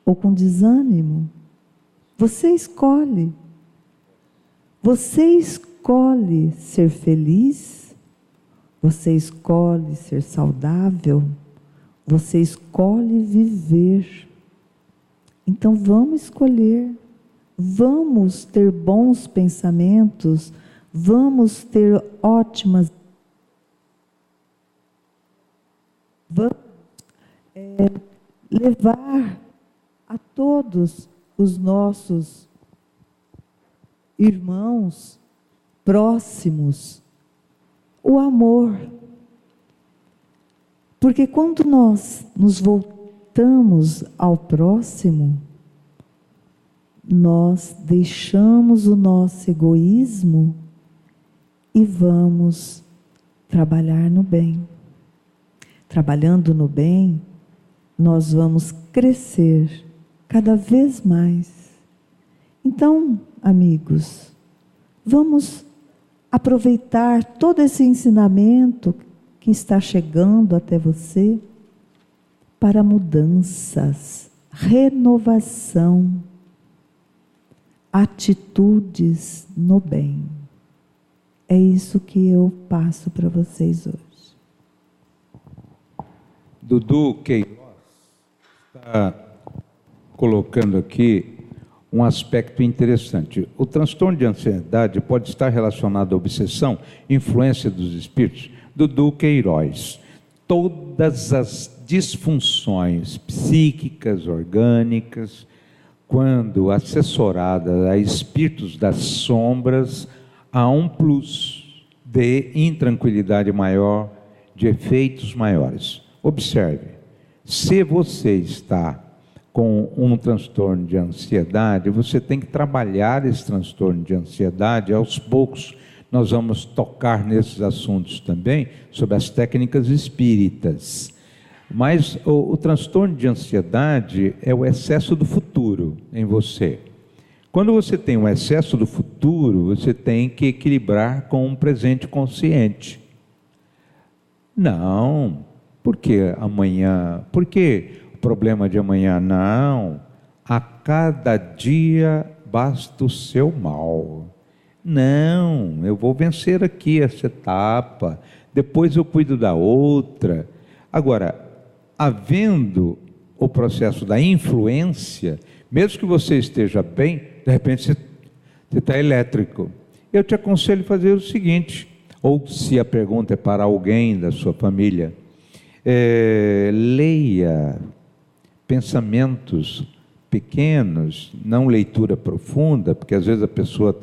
ou com desânimo. Você escolhe. Você escolhe ser feliz, você escolhe ser saudável, você escolhe viver. Então vamos escolher, vamos ter bons pensamentos, vamos ter ótimas. Vamos levar a todos os nossos irmãos próximos o amor. Porque quando nós nos voltamos ao próximo, nós deixamos o nosso egoísmo e vamos trabalhar no bem. Trabalhando no bem, nós vamos crescer cada vez mais. Então, amigos, vamos aproveitar todo esse ensinamento que está chegando até você para mudanças, renovação, atitudes no bem. É isso que eu passo para vocês hoje. Dudu Queiroz está colocando aqui um aspecto interessante. O transtorno de ansiedade pode estar relacionado à obsessão, influência dos espíritos. Dudu Queiroz, todas as disfunções psíquicas, orgânicas, quando assessoradas a espíritos das sombras, há um plus de intranquilidade maior, de efeitos maiores. Observe, se você está com um transtorno de ansiedade, você tem que trabalhar esse transtorno de ansiedade. Aos poucos nós vamos tocar nesses assuntos também, sobre as técnicas espíritas. Mas o transtorno de ansiedade é o excesso do futuro em você. Quando você tem um excesso do futuro, você tem que equilibrar com um presente consciente. Não, por que amanhã? Por que o problema de amanhã? Não, a cada dia basta o seu mal. Não, eu vou vencer aqui essa etapa, depois eu cuido da outra. Agora, havendo o processo da influência, mesmo que você esteja bem, de repente você está elétrico. Eu te aconselho a fazer o seguinte, ou se a pergunta é para alguém da sua família, leia pensamentos pequenos, não leitura profunda, porque às vezes a pessoa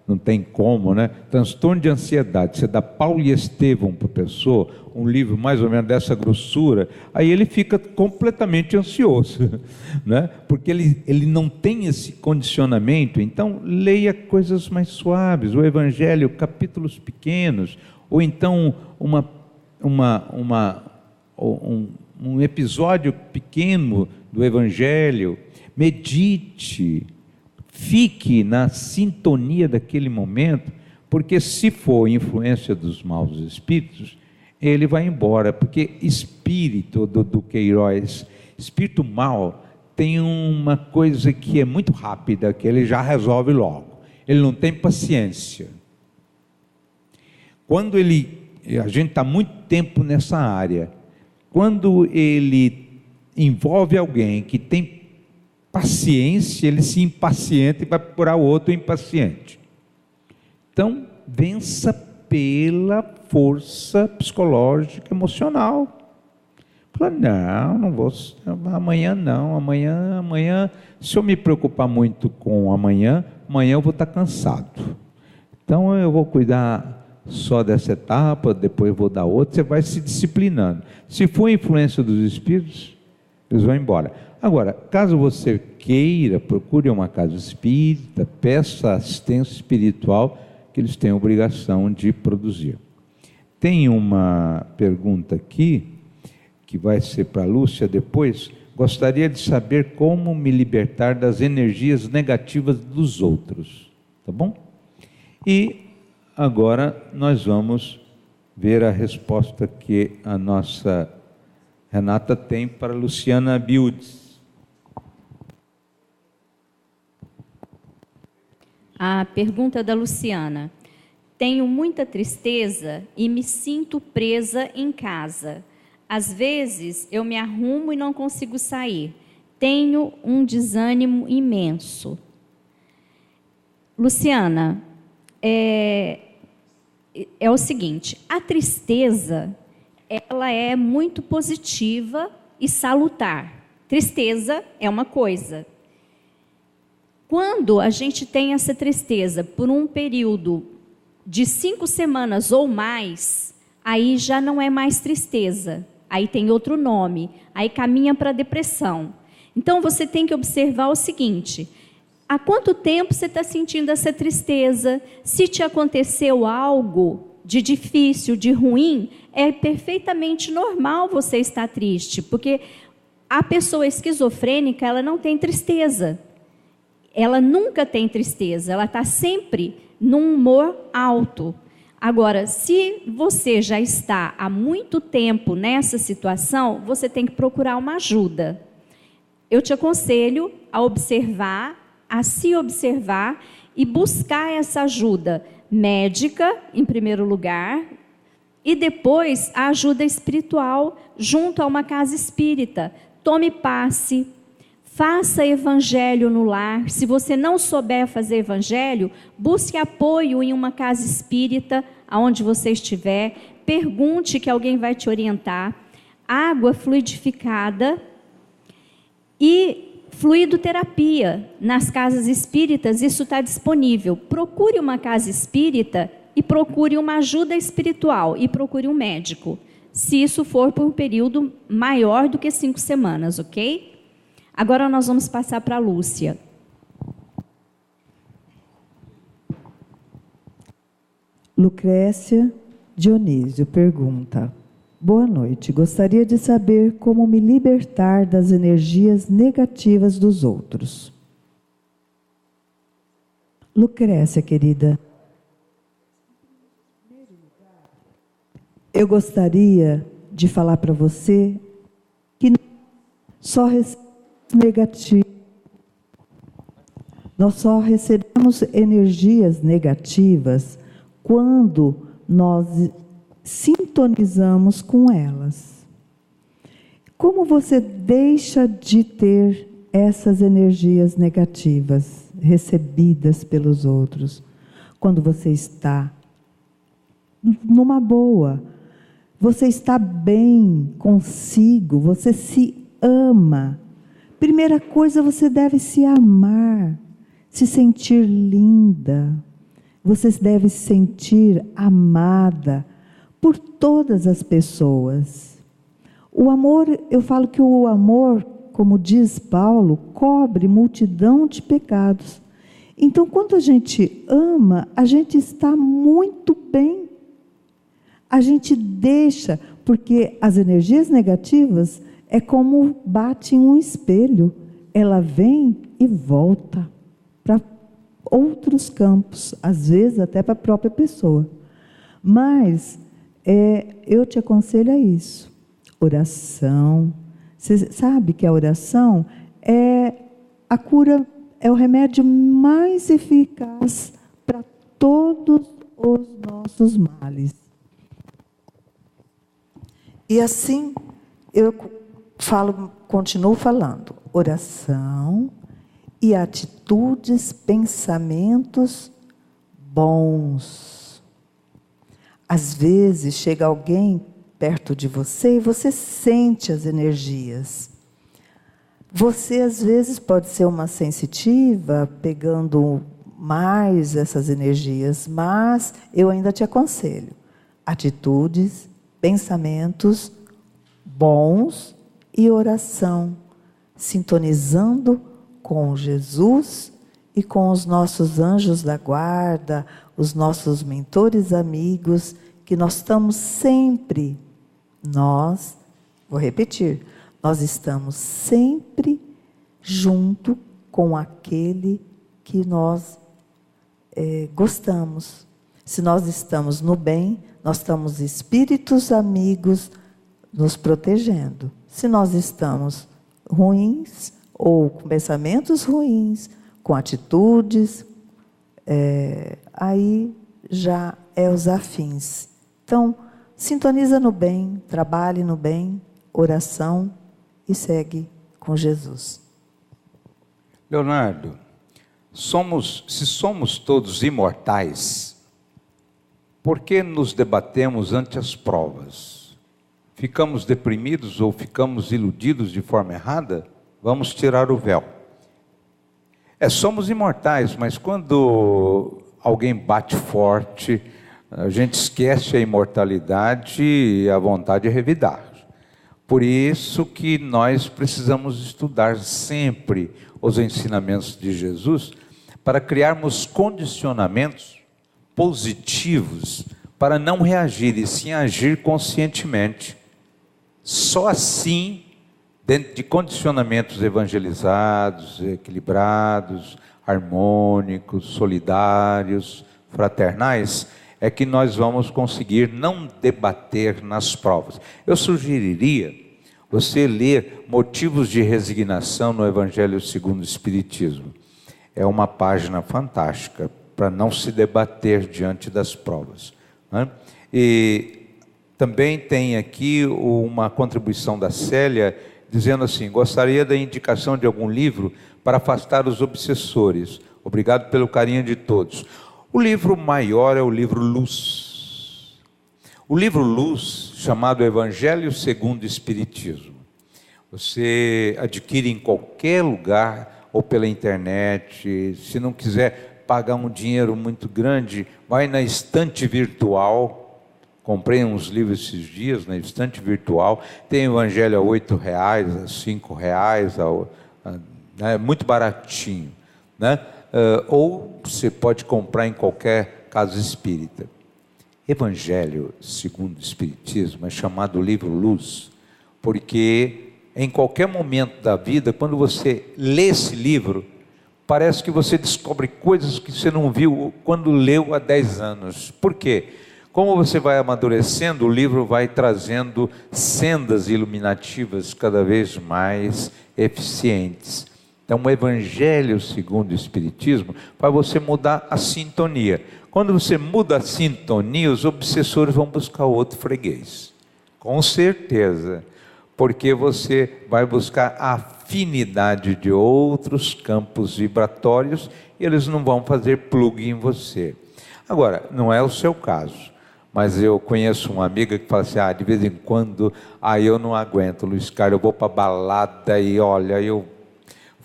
não tem como, né? Transtorno de ansiedade, você dá Paulo e Estevão para a pessoa, um livro mais ou menos dessa grossura, aí ele fica completamente ansioso, né? Porque ele não tem esse condicionamento. Então leia coisas mais suaves, o Evangelho, capítulos pequenos, ou então um episódio pequeno do Evangelho, medite, fique na sintonia daquele momento, porque se for influência dos maus espíritos, ele vai embora, porque espírito do Queiroz, espírito mau, tem uma coisa que é muito rápida, que ele já resolve logo, ele não tem paciência. Quando a gente está muito tempo nessa área, quando ele envolve alguém que tem paciência, ele se impacienta e vai procurar outro impaciente. Então, vença pela força psicológica, emocional. Fala, não vou, amanhã não, amanhã, se eu me preocupar muito com amanhã eu vou estar cansado. Então, eu vou cuidar só dessa etapa, depois eu vou dar outra, você vai se disciplinando. Se for influência dos espíritos, eles vão embora. Agora, caso você queira, procure uma casa espírita, peça assistência espiritual, que eles têm a obrigação de produzir. Tem uma pergunta aqui, que vai ser para a Lúcia depois. Gostaria de saber como me libertar das energias negativas dos outros. Tá bom? E agora nós vamos ver a resposta que a nossa Renata tem para Luciana Biudes. A pergunta da Luciana: Tenho muita tristeza e me sinto presa em casa. Às vezes eu me arrumo e não consigo sair. Tenho um desânimo imenso. Luciana, é o seguinte, a tristeza, ela é muito positiva e salutar. Tristeza é uma coisa. Quando a gente tem essa tristeza por um período de 5 semanas ou mais, aí já não é mais tristeza, aí tem outro nome, aí caminha para a depressão. Então você tem que observar o seguinte: há quanto tempo você está sentindo essa tristeza? Se te aconteceu algo de difícil, de ruim, é perfeitamente normal você estar triste, porque a pessoa esquizofrênica, ela não tem tristeza. Ela nunca tem tristeza, ela está sempre num humor alto. Agora, se você já está há muito tempo nessa situação, você tem que procurar uma ajuda. Eu te aconselho a observar, a se observar e buscar essa ajuda médica, em primeiro lugar, e depois a ajuda espiritual junto a uma casa espírita. Tome passe. Faça evangelho no lar. Se você não souber fazer evangelho, busque apoio em uma casa espírita, aonde você estiver. Pergunte que alguém vai te orientar. Água fluidificada e fluidoterapia. Nas casas espíritas, isso está disponível. Procure uma casa espírita e procure uma ajuda espiritual e procure um médico. Se isso for por um período maior do que 5 semanas, ok? Agora nós vamos passar para a Lúcia. Lucrécia Dionísio pergunta: boa noite, gostaria de saber como me libertar das energias negativas dos outros. Lucrécia, querida, eu gostaria de falar para você que só recebemos negativo. Nós só recebemos energias negativas quando nós sintonizamos com elas. Como você deixa de ter essas energias negativas recebidas pelos outros? Quando você está numa boa, você está bem consigo, você se ama. Primeira coisa, você deve se amar, se sentir linda. Você deve se sentir amada por todas as pessoas. O amor, eu falo que o amor, como diz Paulo, cobre multidão de pecados. Então, quando a gente ama, a gente está muito bem. A gente deixa, porque as energias negativas é como bate em um espelho. Ela vem e volta para outros campos, às vezes até para a própria pessoa. Mas eu te aconselho a isso. Oração. Você sabe que a oração é a cura, é o remédio mais eficaz para todos os nossos males. E assim, eu continuo falando, oração e atitudes, pensamentos bons. Às vezes chega alguém perto de você e você sente as energias. Você às vezes pode ser uma sensitiva, pegando mais essas energias, mas eu ainda te aconselho, atitudes, pensamentos bons e oração, sintonizando com Jesus e com os nossos anjos da guarda, os nossos mentores amigos, que nós estamos sempre, vou repetir, nós estamos sempre junto com aquele que nós gostamos. Se nós estamos no bem, nós estamos espíritos amigos nos protegendo. Se nós estamos ruins, ou com pensamentos ruins, com atitudes, aí já é os afins. Então, sintoniza no bem, trabalhe no bem, oração e segue com Jesus. Leonardo, se somos todos imortais, por que nos debatemos ante as provas? Ficamos deprimidos ou ficamos iludidos de forma errada? Vamos tirar o véu. Somos imortais, mas quando alguém bate forte, a gente esquece a imortalidade e a vontade de revidar. Por isso que nós precisamos estudar sempre os ensinamentos de Jesus para criarmos condicionamentos positivos para não reagir e sim agir conscientemente. Só assim, dentro de condicionamentos evangelizados, equilibrados, harmônicos, solidários, fraternais, é que nós vamos conseguir não debater nas provas. Eu sugeriria você ler Motivos de Resignação no Evangelho segundo o Espiritismo. É uma página fantástica para não se debater diante das provas, né? E também tem aqui uma contribuição da Célia, dizendo assim: gostaria da indicação de algum livro para afastar os obsessores. Obrigado pelo carinho de todos. O livro maior é o livro Luz. O livro Luz, chamado Evangelho segundo o Espiritismo. Você adquire em qualquer lugar ou pela internet. Se não quiser pagar um dinheiro muito grande, vai na estante virtual. Comprei uns livros esses dias na estante virtual. Tem Evangelho a R$8, a R$5, é muito baratinho, né? Ou você pode comprar em qualquer casa espírita. Evangelho segundo o Espiritismo é chamado livro Luz, porque em qualquer momento da vida, quando você lê esse livro, parece que você descobre coisas que você não viu quando leu há 10 anos. Por quê? Como você vai amadurecendo, o livro vai trazendo sendas iluminativas cada vez mais eficientes. Então, o Evangelho segundo o Espiritismo faz você mudar a sintonia. Quando você muda a sintonia, os obsessores vão buscar outro freguês. Com certeza. Porque você vai buscar a afinidade de outros campos vibratórios e eles não vão fazer plug em você. Agora, não é o seu caso. Mas eu conheço uma amiga que fala assim: de vez em quando, eu não aguento, Luiz Carlos, eu vou para balada e olha, eu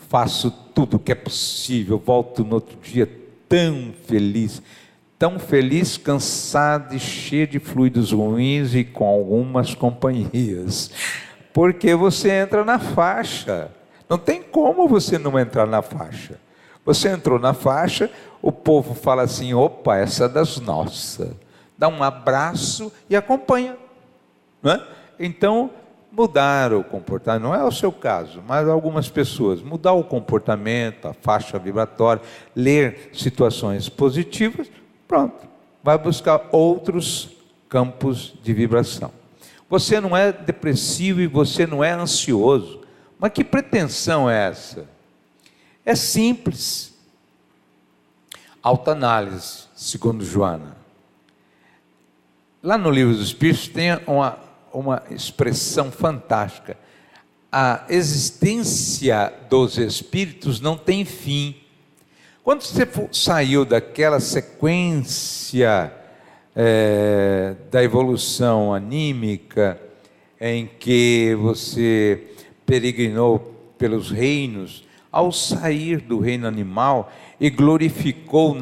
faço tudo que é possível, volto no outro dia tão feliz, cansado e cheio de fluidos ruins e com algumas companhias, porque você entra na faixa, não tem como você não entrar na faixa. Você entrou na faixa, o povo fala assim: opa, essa é das nossas, dá um abraço e acompanha, não é? Então, mudar o comportamento, não é o seu caso, mas algumas pessoas, mudar o comportamento, a faixa vibratória, ler situações positivas, pronto, vai buscar outros campos de vibração. Você não é depressivo e você não é ansioso, mas que pretensão é essa? É simples. Autoanálise, segundo Joana. Lá no Livro dos Espíritos tem uma expressão fantástica: a existência dos espíritos não tem fim. Quando você saiu daquela sequência da evolução anímica, em que você peregrinou pelos reinos, ao sair do reino animal e glorificou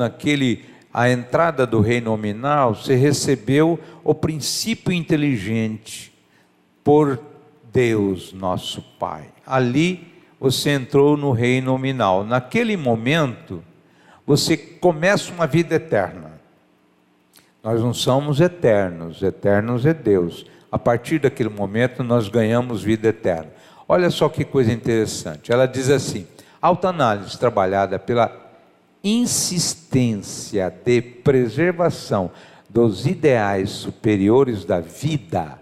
a entrada do reino nominal, você recebeu o princípio inteligente por Deus, nosso Pai. Ali você entrou no reino nominal. Naquele momento, você começa uma vida eterna. Nós não somos eternos, eternos é Deus. A partir daquele momento, nós ganhamos vida eterna. Olha só que coisa interessante. Ela diz assim: autoanálise trabalhada pela insistência de preservação dos ideais superiores da vida,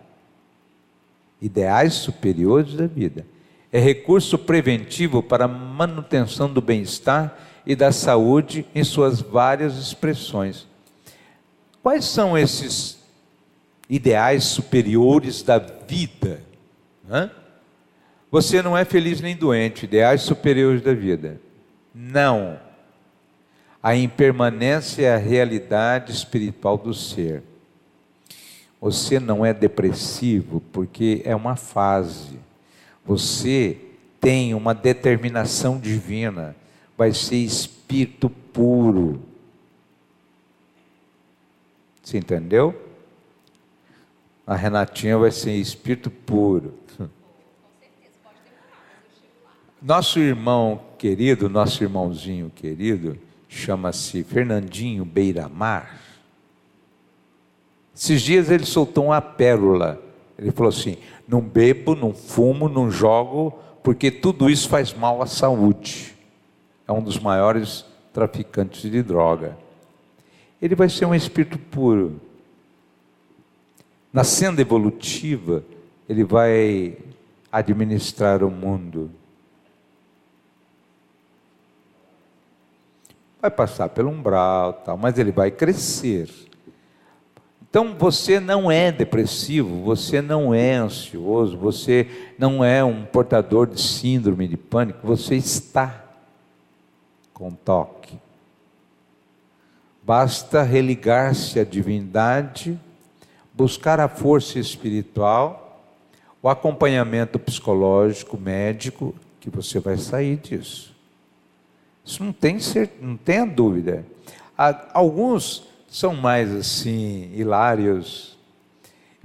é recurso preventivo para a manutenção do bem-estar e da saúde em suas várias expressões. Quais são esses ideais superiores da vida? Você não é feliz nem doente, ideais superiores da vida. Não. A impermanência é a realidade espiritual do ser. Você não é depressivo porque é uma fase. Você tem uma determinação divina. Vai ser espírito puro. Você entendeu? A Renatinha vai ser espírito puro. Nosso irmão querido, nosso irmãozinho querido, chama-se Fernandinho Beiramar. Esses dias ele soltou uma pérola. Ele falou assim: não bebo, não fumo, não jogo, porque tudo isso faz mal à saúde. É um dos maiores traficantes de droga. Ele vai ser um espírito puro. Na senda evolutiva, ele vai administrar o mundo. Vai passar pelo umbral, tal, mas ele vai crescer. Então você não é depressivo, você não é ansioso, você não é um portador de síndrome de pânico, você está com toque. Basta religar-se à divindade, buscar a força espiritual, o acompanhamento psicológico, médico, que você vai sair disso. Isso não tenha dúvida. Alguns são mais assim, hilários.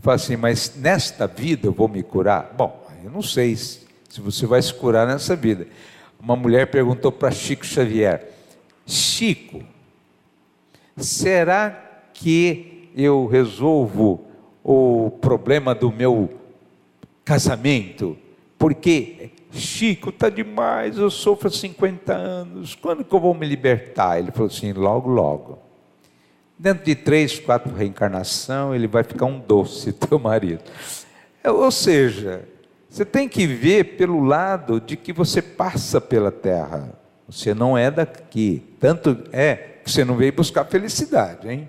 Falam assim, mas nesta vida eu vou me curar? Bom, eu não sei se você vai se curar nessa vida. Uma mulher perguntou para Chico Xavier: Chico, será que eu resolvo o problema do meu casamento? Porque Chico, está demais, eu sofro há 50 anos, quando que eu vou me libertar? Ele falou assim: logo, logo. Dentro de 3, 4 reencarnações, ele vai ficar um doce, teu marido. Ou seja, você tem que ver pelo lado de que você passa pela terra. Você não é daqui. Tanto é que você não veio buscar felicidade, hein?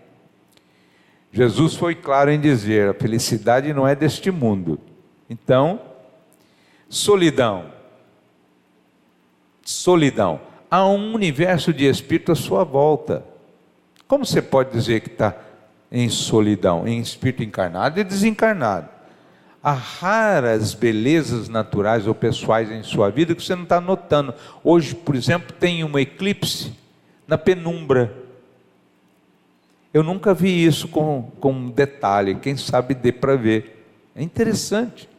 Jesus foi claro em dizer: a felicidade não é deste mundo. Então, solidão. Solidão. Há um universo de espírito à sua volta. Como você pode dizer que está em solidão, em espírito encarnado e desencarnado? Há raras belezas naturais ou pessoais em sua vida que você não está notando. Hoje, por exemplo, tem um eclipse na penumbra. Eu nunca vi isso com detalhe, quem sabe dê para ver. É interessante.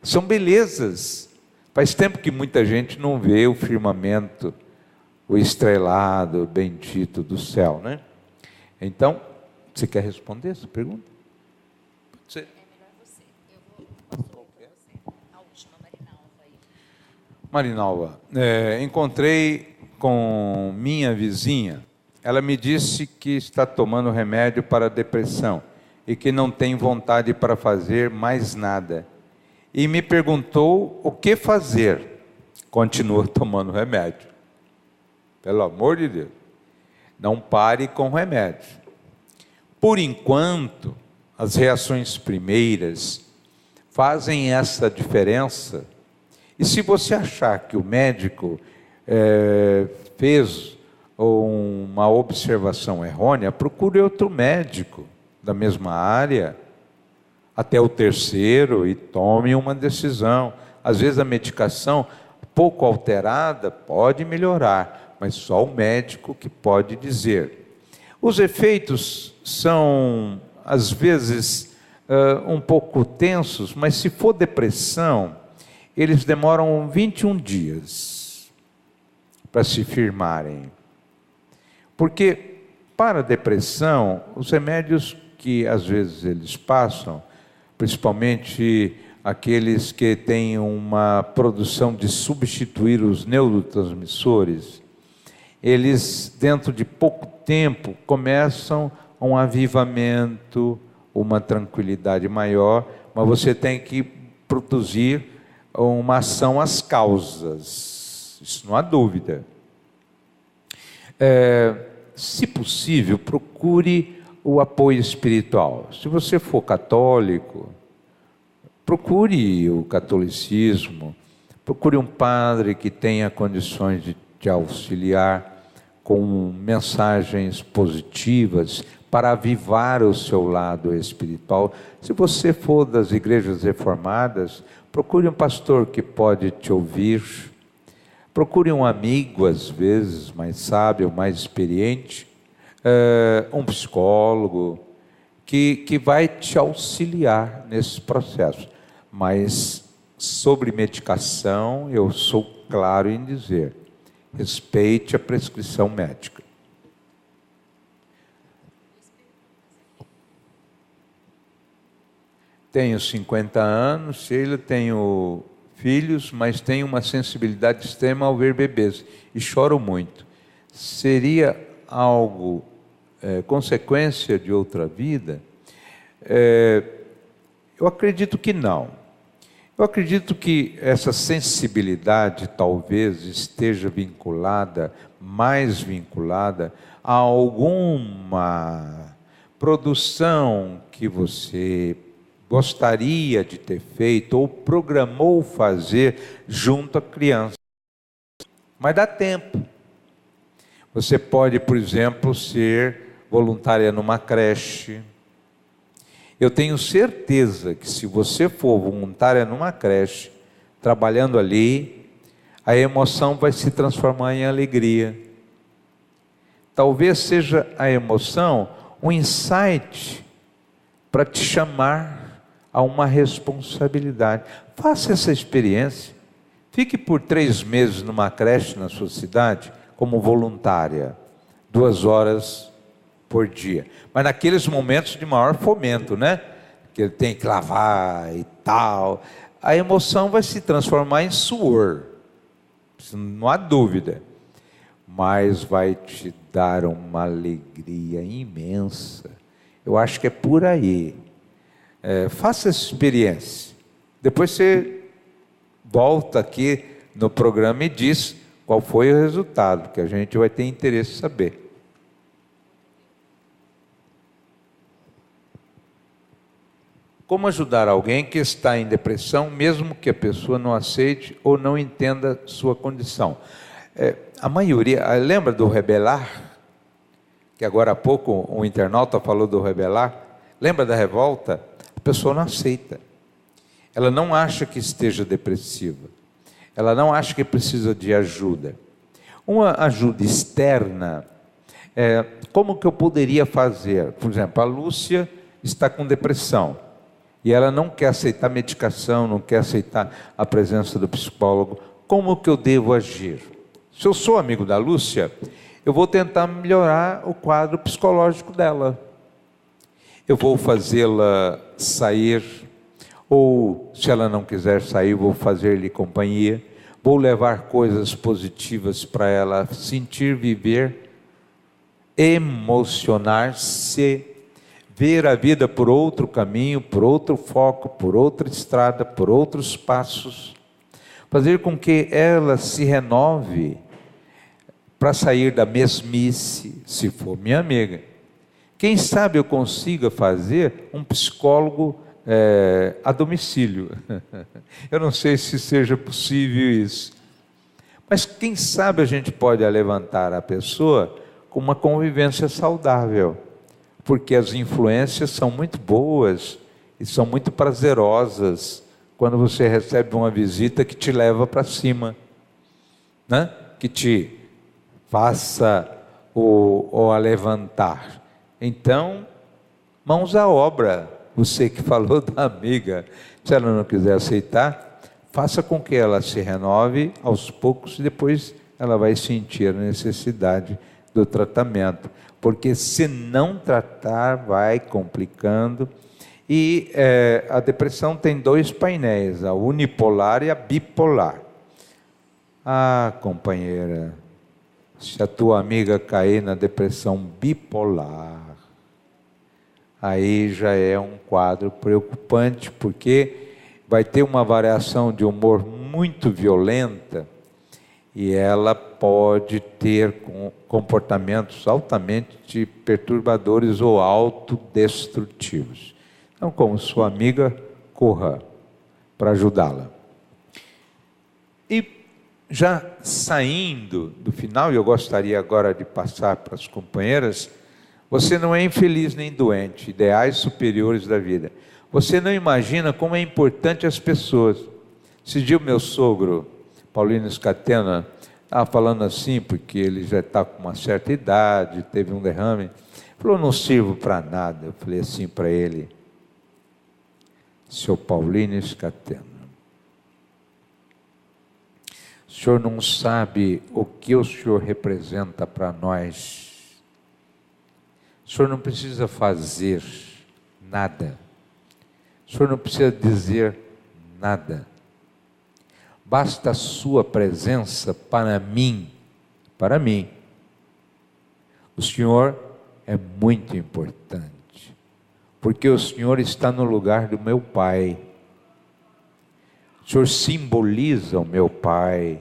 São belezas. Faz tempo que muita gente não vê o firmamento, o estrelado, bendito do céu, né? Então, você quer responder essa pergunta? Pode ser. É melhor você. Eu vou para você. A última, Marinalva aí. Marinalva, encontrei com minha vizinha. Ela me disse que está tomando remédio para a depressão e que não tem vontade para fazer mais nada. E me perguntou o que fazer. Continua tomando remédio. Pelo amor de Deus. Não pare com o remédio. Por enquanto, as reações primeiras fazem essa diferença. E se você achar que o médico fez uma observação errônea, procure outro médico da mesma área, até o terceiro, e tome uma decisão. Às vezes a medicação, pouco alterada, pode melhorar, mas só o médico que pode dizer. Os efeitos são, às vezes, um pouco tensos, mas se for depressão, eles demoram 21 dias para se firmarem. Porque, para a depressão, os remédios que às vezes eles passam, principalmente aqueles que têm uma produção de substituir os neurotransmissores, eles, dentro de pouco tempo, começam um avivamento, uma tranquilidade maior, mas você tem que produzir uma ação às causas, isso não há dúvida. Se possível, procure o apoio espiritual. Se você for católico, procure o catolicismo, procure um padre que tenha condições de te auxiliar com mensagens positivas para avivar o seu lado espiritual. Se você for das igrejas reformadas, procure um pastor que pode te ouvir, procure um amigo, às vezes, mais sábio, mais experiente, um psicólogo, que vai te auxiliar nesse processo. Mas sobre medicação, eu sou claro em dizer, respeite a prescrição médica. Tenho 50 anos, Sheila, tenho filhos, mas tenho uma sensibilidade extrema ao ver bebês e choro muito. Seria algo, consequência de outra vida? Eu acredito que não. Eu acredito que essa sensibilidade talvez esteja mais vinculada a alguma produção que você gostaria de ter feito ou programou fazer junto à criança. Mas dá tempo. Você pode, por exemplo, ser voluntária numa creche. Eu tenho certeza que se você for voluntária numa creche, trabalhando ali, a emoção vai se transformar em alegria. Talvez seja a emoção um insight para te chamar a uma responsabilidade. Faça essa experiência. Fique por 3 meses numa creche na sua cidade, como voluntária, 2 horas por dia. Mas naqueles momentos de maior fomento, né? Que ele tem que lavar e tal. A emoção vai se transformar em suor. Não há dúvida. Mas vai te dar uma alegria imensa. Eu acho que é por aí. Faça essa experiência. Depois você volta aqui no programa e diz qual foi o resultado, que a gente vai ter interesse em saber. Como ajudar alguém que está em depressão, mesmo que a pessoa não aceite ou não entenda sua condição? A maioria, lembra do rebelar? Que agora há pouco um internauta falou do rebelar. Lembra da revolta? A pessoa não aceita. Ela não acha que esteja depressiva. Ela não acha que precisa de ajuda. Uma ajuda externa, como que eu poderia fazer? Por exemplo, a Lúcia está com depressão. E ela não quer aceitar medicação, não quer aceitar a presença do psicólogo. Como que eu devo agir? Se eu sou amigo da Lúcia, eu vou tentar melhorar o quadro psicológico dela. Eu vou fazê-la sair, ou se ela não quiser sair, vou fazer-lhe companhia. Vou levar coisas positivas para ela sentir, viver, emocionar-se, ver a vida por outro caminho, por outro foco, por outra estrada, por outros passos, fazer com que ela se renove para sair da mesmice, se for minha amiga. Quem sabe eu consiga fazer um psicólogo a domicílio. Eu não sei se seja possível isso, mas quem sabe a gente pode levantar a pessoa com uma convivência saudável. Porque as influências são muito boas e são muito prazerosas quando você recebe uma visita que te leva para cima, né? Que te faça o levantar. Então, mãos à obra. Você que falou da amiga, se ela não quiser aceitar, faça com que ela se renove aos poucos e depois ela vai sentir a necessidade do tratamento. Porque se não tratar, vai complicando. E a depressão tem 2 painéis, a unipolar e a bipolar. Ah, companheira, se a tua amiga cair na depressão bipolar, aí já é um quadro preocupante, porque vai ter uma variação de humor muito violenta e ela pode ter comportamentos altamente perturbadores ou autodestrutivos. Então, como sua amiga, corra para ajudá-la. E já saindo do final, e eu gostaria agora de passar para as companheiras, você não é infeliz nem doente, ideais superiores da vida. Você não imagina como é importante as pessoas. Esse dia o meu sogro, Paulino Scatena, estava falando assim, porque ele já está com uma certa idade, teve um derrame. Falou, não sirvo para nada. Eu falei assim para ele, seu Paulino Scatena, o senhor não sabe o que o senhor representa para nós. O senhor não precisa fazer nada. O senhor não precisa dizer nada. Basta a sua presença para mim. Para mim. O senhor é muito importante. Porque o senhor está no lugar do meu pai. O senhor simboliza o meu pai.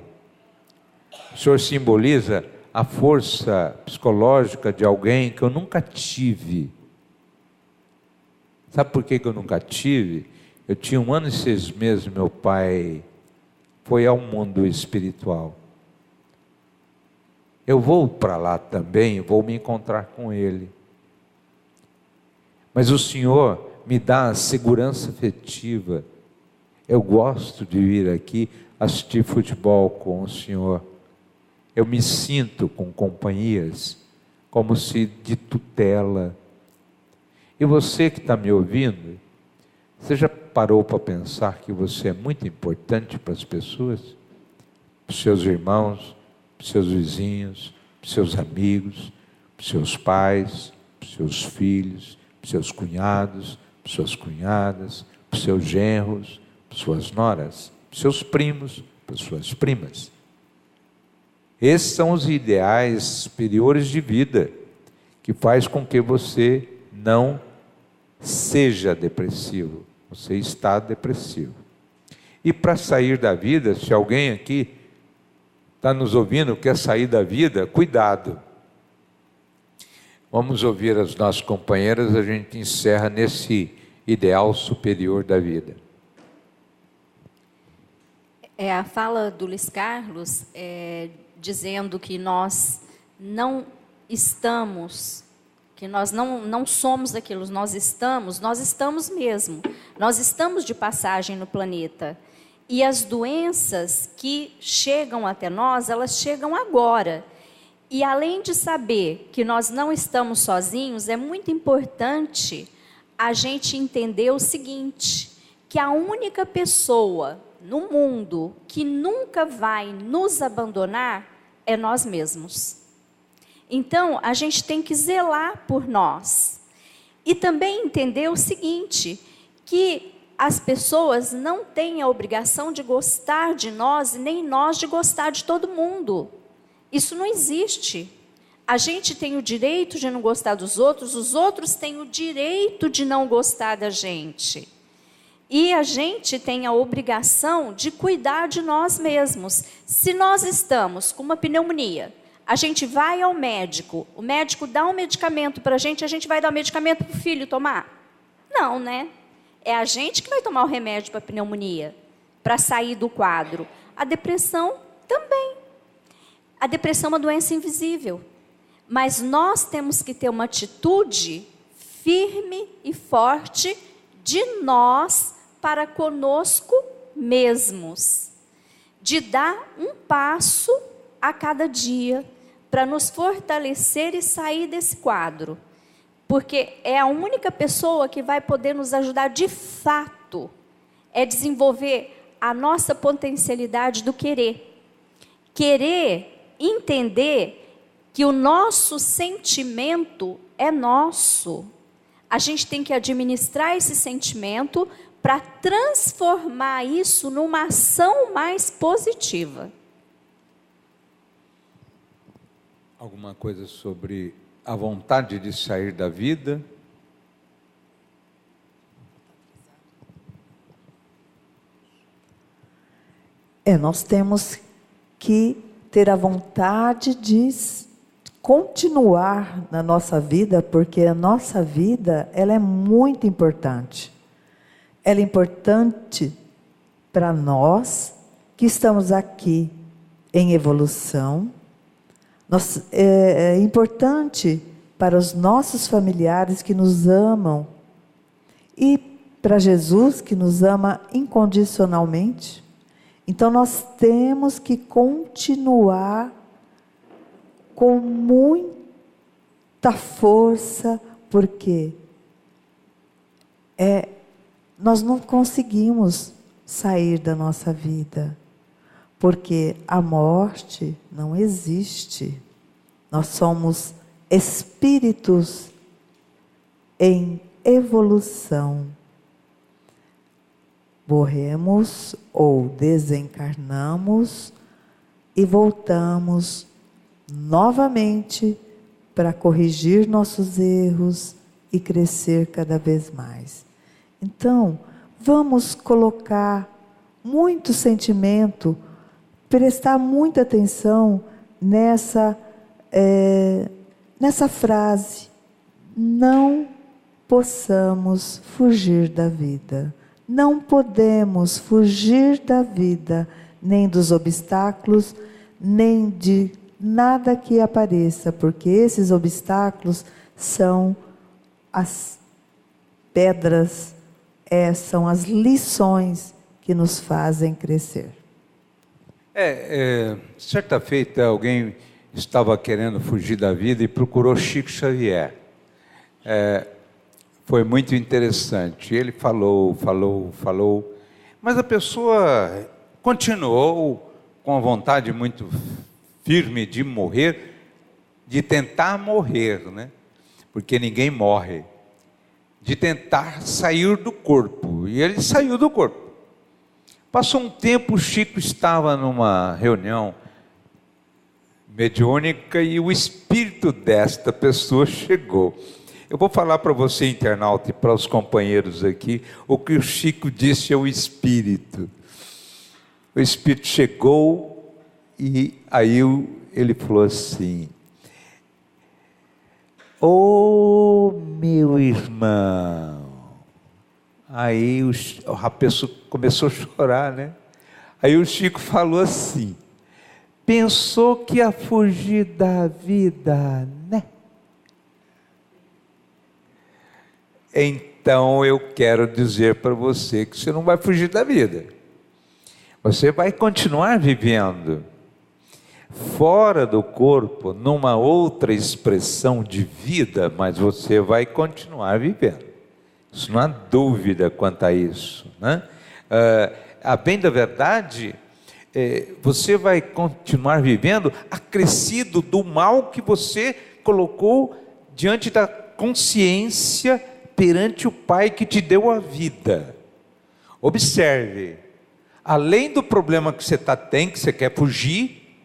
O senhor simboliza a força psicológica de alguém que eu nunca tive. Sabe por que eu nunca tive? Eu tinha 1 ano e 6 meses, meu pai foi ao mundo espiritual. Eu vou para lá também, vou me encontrar com ele. Mas o Senhor me dá a segurança afetiva. Eu gosto de vir aqui assistir futebol com o Senhor. Eu me sinto com companhias, como se de tutela. E você que está me ouvindo, você já parou para pensar que você é muito importante para as pessoas? Para os seus irmãos, para os seus vizinhos, para os seus amigos, para os seus pais, para os seus filhos, para os seus cunhados, para as suas cunhadas, para os seus genros, para as suas noras, para os seus primos, para as suas primas. Esses são os ideais superiores de vida, que faz com que você não seja depressivo. Você está depressivo. E para sair da vida, se alguém aqui está nos ouvindo, quer sair da vida, cuidado. Vamos ouvir as nossas companheiras, a gente encerra nesse ideal superior da vida. A fala do Luiz Carlos dizendo que nós não estamos, que nós não somos aquilo, nós estamos mesmo. Nós estamos de passagem no planeta. E as doenças que chegam até nós, elas chegam agora. E além de saber que nós não estamos sozinhos, é muito importante a gente entender o seguinte, que a única pessoa no mundo que nunca vai nos abandonar é nós mesmos. Então, a gente tem que zelar por nós. E também entender o seguinte, que as pessoas não têm a obrigação de gostar de nós, e nem nós de gostar de todo mundo. Isso não existe. A gente tem o direito de não gostar dos outros, os outros têm o direito de não gostar da gente. E a gente tem a obrigação de cuidar de nós mesmos. Se nós estamos com uma pneumonia, a gente vai ao médico, o médico dá um medicamento para a gente vai dar o medicamento para o filho tomar? Não, né? É a gente que vai tomar o remédio para a pneumonia, para sair do quadro. A depressão também. A depressão é uma doença invisível. Mas nós temos que ter uma atitude firme e forte de nós para conosco mesmos. De dar um passo a cada dia para nos fortalecer e sair desse quadro. Porque é a única pessoa que vai poder nos ajudar de fato, é desenvolver a nossa potencialidade do querer. Querer entender que o nosso sentimento é nosso. A gente tem que administrar esse sentimento para transformar isso numa ação mais positiva. Alguma coisa sobre a vontade de sair da vida? Nós temos que ter a vontade de continuar na nossa vida, porque a nossa vida, ela é muito importante. Ela é importante para nós que estamos aqui em evolução. É importante para os nossos familiares que nos amam e para Jesus que nos ama incondicionalmente. Então nós temos que continuar com muita força, porque nós não conseguimos sair da nossa vida, porque a morte não existe. Nós somos espíritos em evolução. Morremos ou desencarnamos e voltamos novamente para corrigir nossos erros e crescer cada vez mais. Então, vamos colocar muito sentimento, prestar muita atenção nessa frase: não possamos fugir da vida. Não podemos fugir da vida, nem dos obstáculos, nem de nada que apareça, porque esses obstáculos são as pedras, são as lições que nos fazem crescer. Certa feita alguém estava querendo fugir da vida e procurou Chico Xavier. Foi muito interessante. Ele falou, mas a pessoa continuou com a vontade muito firme de morrer, de tentar morrer, né? Porque ninguém morre. De tentar sair do corpo. E ele saiu do corpo. Passou um tempo, o Chico estava numa reunião mediúnica e o espírito desta pessoa chegou. Eu vou falar para você, internauta, e para os companheiros aqui, o que o Chico disse ao espírito. O espírito chegou e aí ele falou assim: ô meu irmão. Aí a pessoa começou a chorar, né? Aí o Chico falou assim: pensou que ia fugir da vida, né? Então eu quero dizer para você que você não vai fugir da vida. Você vai continuar vivendo fora do corpo, numa outra expressão de vida, mas você vai continuar vivendo. Isso não há dúvida quanto a isso, né? A bem da verdade, você vai continuar vivendo acrescido do mal que você colocou diante da consciência perante o Pai que te deu a vida. Observe, além do problema que você tem, que você quer fugir,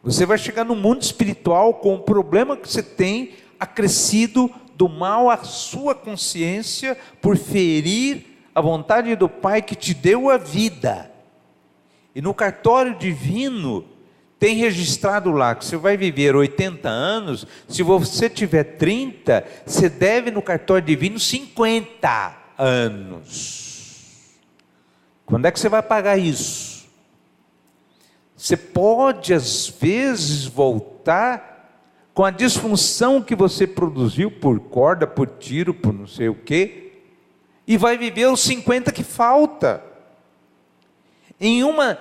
você vai chegar no mundo espiritual com o problema que você tem acrescido do mal à sua consciência por ferir a vontade do Pai que te deu a vida. E no cartório divino tem registrado lá que você vai viver 80 anos, se você tiver 30, você deve no cartório divino 50 anos. Quando é que você vai pagar isso? Você pode às vezes voltar com a disfunção que você produziu por corda, por tiro, por não sei o quê, e vai viver os 50 que falta, em uma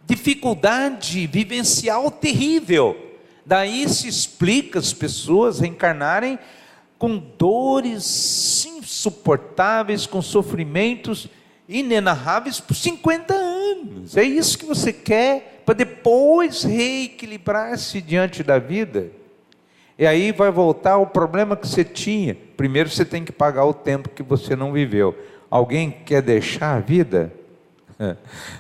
dificuldade vivencial terrível. Daí se explica as pessoas reencarnarem com dores insuportáveis, com sofrimentos inenarráveis por 50 anos. É isso que você quer, para depois reequilibrar-se diante da vida. E aí vai voltar ao problema que você tinha. Primeiro você tem que pagar o tempo que você não viveu. Alguém quer deixar a vida?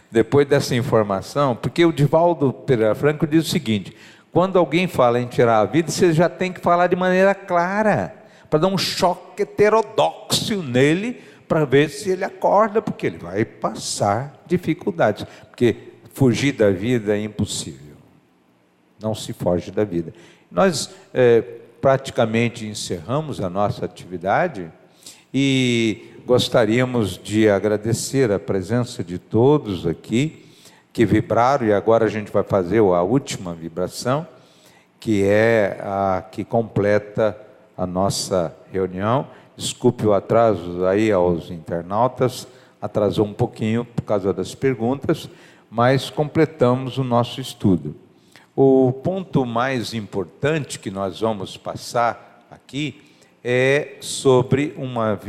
Depois dessa informação, porque o Divaldo Pereira Franco diz o seguinte: quando alguém fala em tirar a vida, você já tem que falar de maneira clara, para dar um choque heterodoxo nele, para ver se ele acorda, porque ele vai passar dificuldades, porque fugir da vida é impossível. não se foge da vida. Nós praticamente encerramos a nossa atividade e gostaríamos de agradecer a presença de todos aqui que vibraram, e agora a gente vai fazer a última vibração, que é a que completa a nossa reunião. Desculpe o atraso aí aos internautas, atrasou um pouquinho por causa das perguntas, mas completamos o nosso estudo. O ponto mais importante que nós vamos passar aqui é sobre uma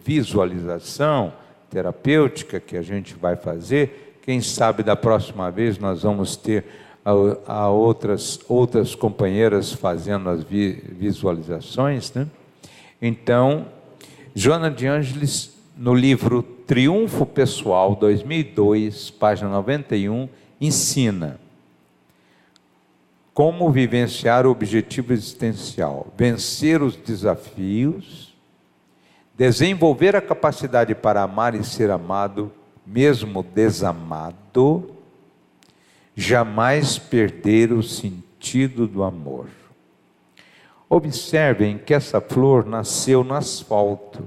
visualização terapêutica que a gente vai fazer. Quem sabe da próxima vez nós vamos ter outras companheiras fazendo as visualizações, né? Então, Joana de Ângeles, no livro Triunfo Pessoal, 2002, página 91, ensina como vivenciar o objetivo existencial, vencer os desafios, desenvolver a capacidade para amar e ser amado, mesmo desamado, jamais perder o sentido do amor. Observem que essa flor nasceu no asfalto.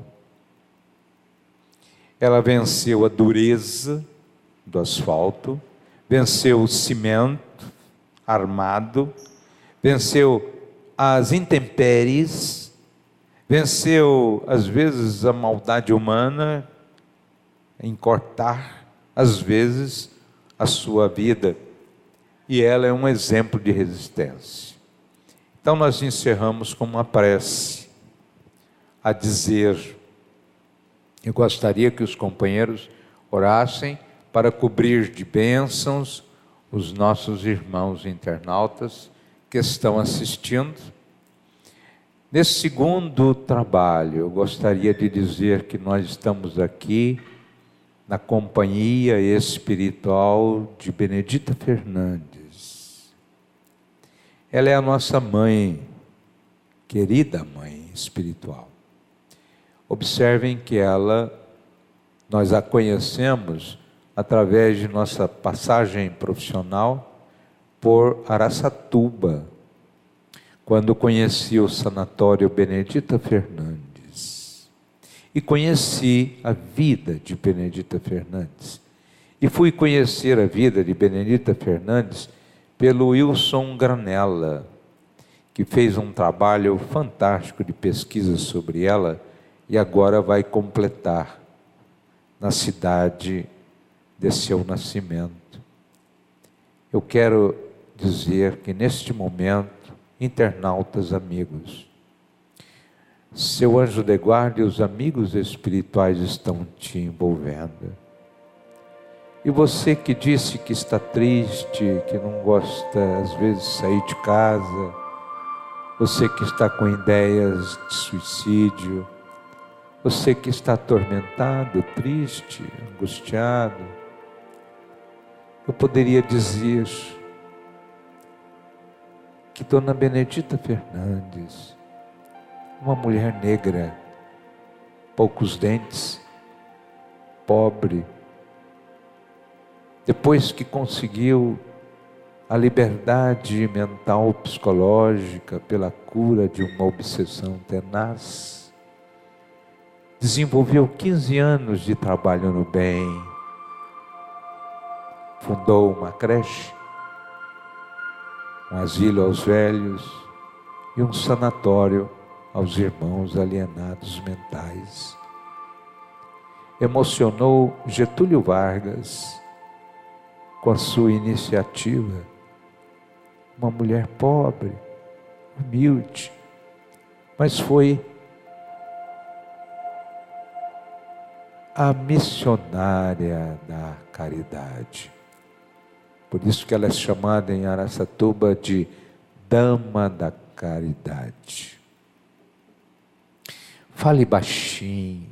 Ela venceu a dureza do asfalto, venceu o cimento armado, venceu as intempéries, venceu às vezes a maldade humana em cortar às vezes a sua vida, e ela é um exemplo de resistência. Então nós encerramos com uma prece a dizer: eu gostaria que os companheiros orassem para cobrir de bênçãos os nossos irmãos internautas que estão assistindo. Nesse segundo trabalho, eu gostaria de dizer que nós estamos aqui na companhia espiritual de Benedita Fernandes. Ela é a nossa mãe, querida mãe espiritual. Observem que nós a conhecemos através de nossa passagem profissional por Araçatuba, quando conheci o sanatório Benedita Fernandes. E conheci a vida de Benedita Fernandes. E fui conhecer a vida de Benedita Fernandes pelo Wilson Granella, que fez um trabalho fantástico de pesquisa sobre ela e agora vai completar na cidade de seu nascimento. Eu quero dizer que neste momento, internautas amigos, seu anjo de guarda e os amigos espirituais estão te envolvendo. E você que disse que está triste, que não gosta às vezes de sair de casa, você que está com ideias de suicídio, você que está atormentado, triste, angustiado, eu poderia dizer que Dona Benedita Fernandes, uma mulher negra, poucos dentes, pobre, depois que conseguiu a liberdade mental psicológica pela cura de uma obsessão tenaz, desenvolveu 15 anos de trabalho no bem, fundou uma creche, um asilo aos velhos e um sanatório aos irmãos alienados mentais. Emocionou Getúlio Vargas com a sua iniciativa. Uma mulher pobre, humilde, mas foi a missionária da caridade. Por isso que ela é chamada em Araçatuba de Dama da Caridade. Fale baixinho.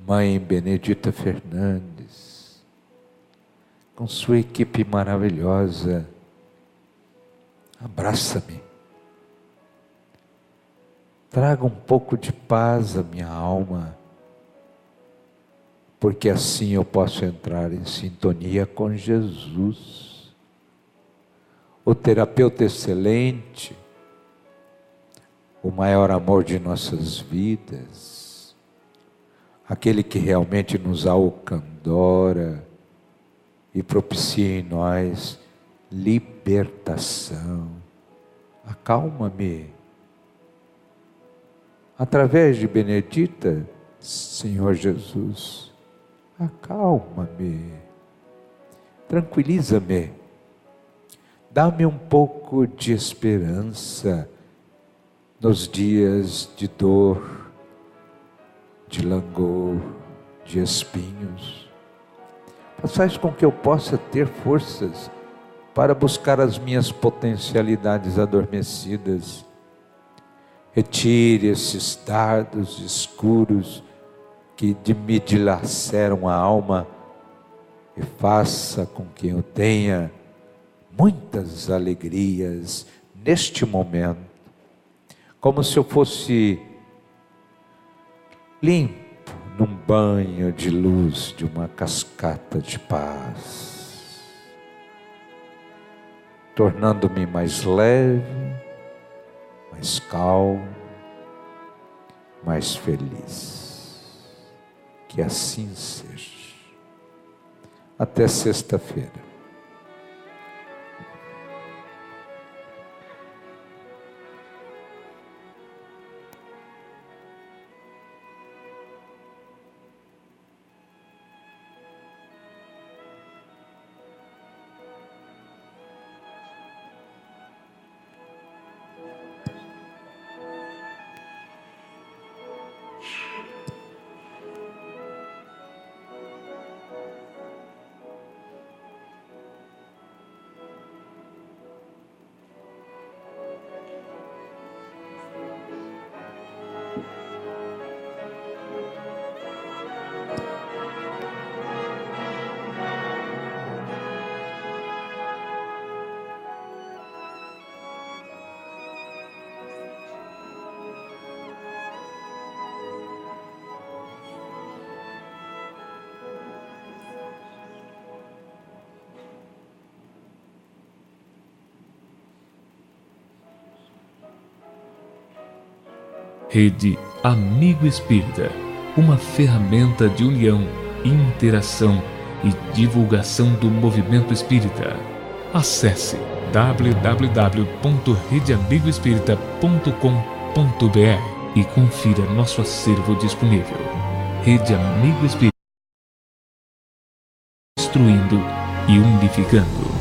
Mãe Benedita Fernandes, com sua equipe maravilhosa, abraça-me. Traga um pouco de paz à minha alma, porque assim eu posso entrar em sintonia com Jesus. o terapeuta excelente, o maior amor de nossas vidas, aquele que realmente nos alcandora e propicia em nós libertação. Acalma-me. Através de Benedita, Senhor Jesus, acalma-me, tranquiliza-me, dá-me um pouco de esperança nos dias de dor, de langor, de espinhos. Faz com que eu possa ter forças para buscar as minhas potencialidades adormecidas. Retire esses dardos escuros que me dilaceram a alma e faça com que eu tenha muitas alegrias neste momento, como se eu fosse limpo num banho de luz de uma cascata de paz, tornando-me mais leve, mais calmo, mais feliz. Que assim seja. Até sexta-feira. Rede Amigo Espírita, uma ferramenta de união, interação e divulgação do movimento espírita. Acesse www.redeamigoespírita.com.br e confira nosso acervo disponível. Rede Amigo Espírita, instruindo e unificando.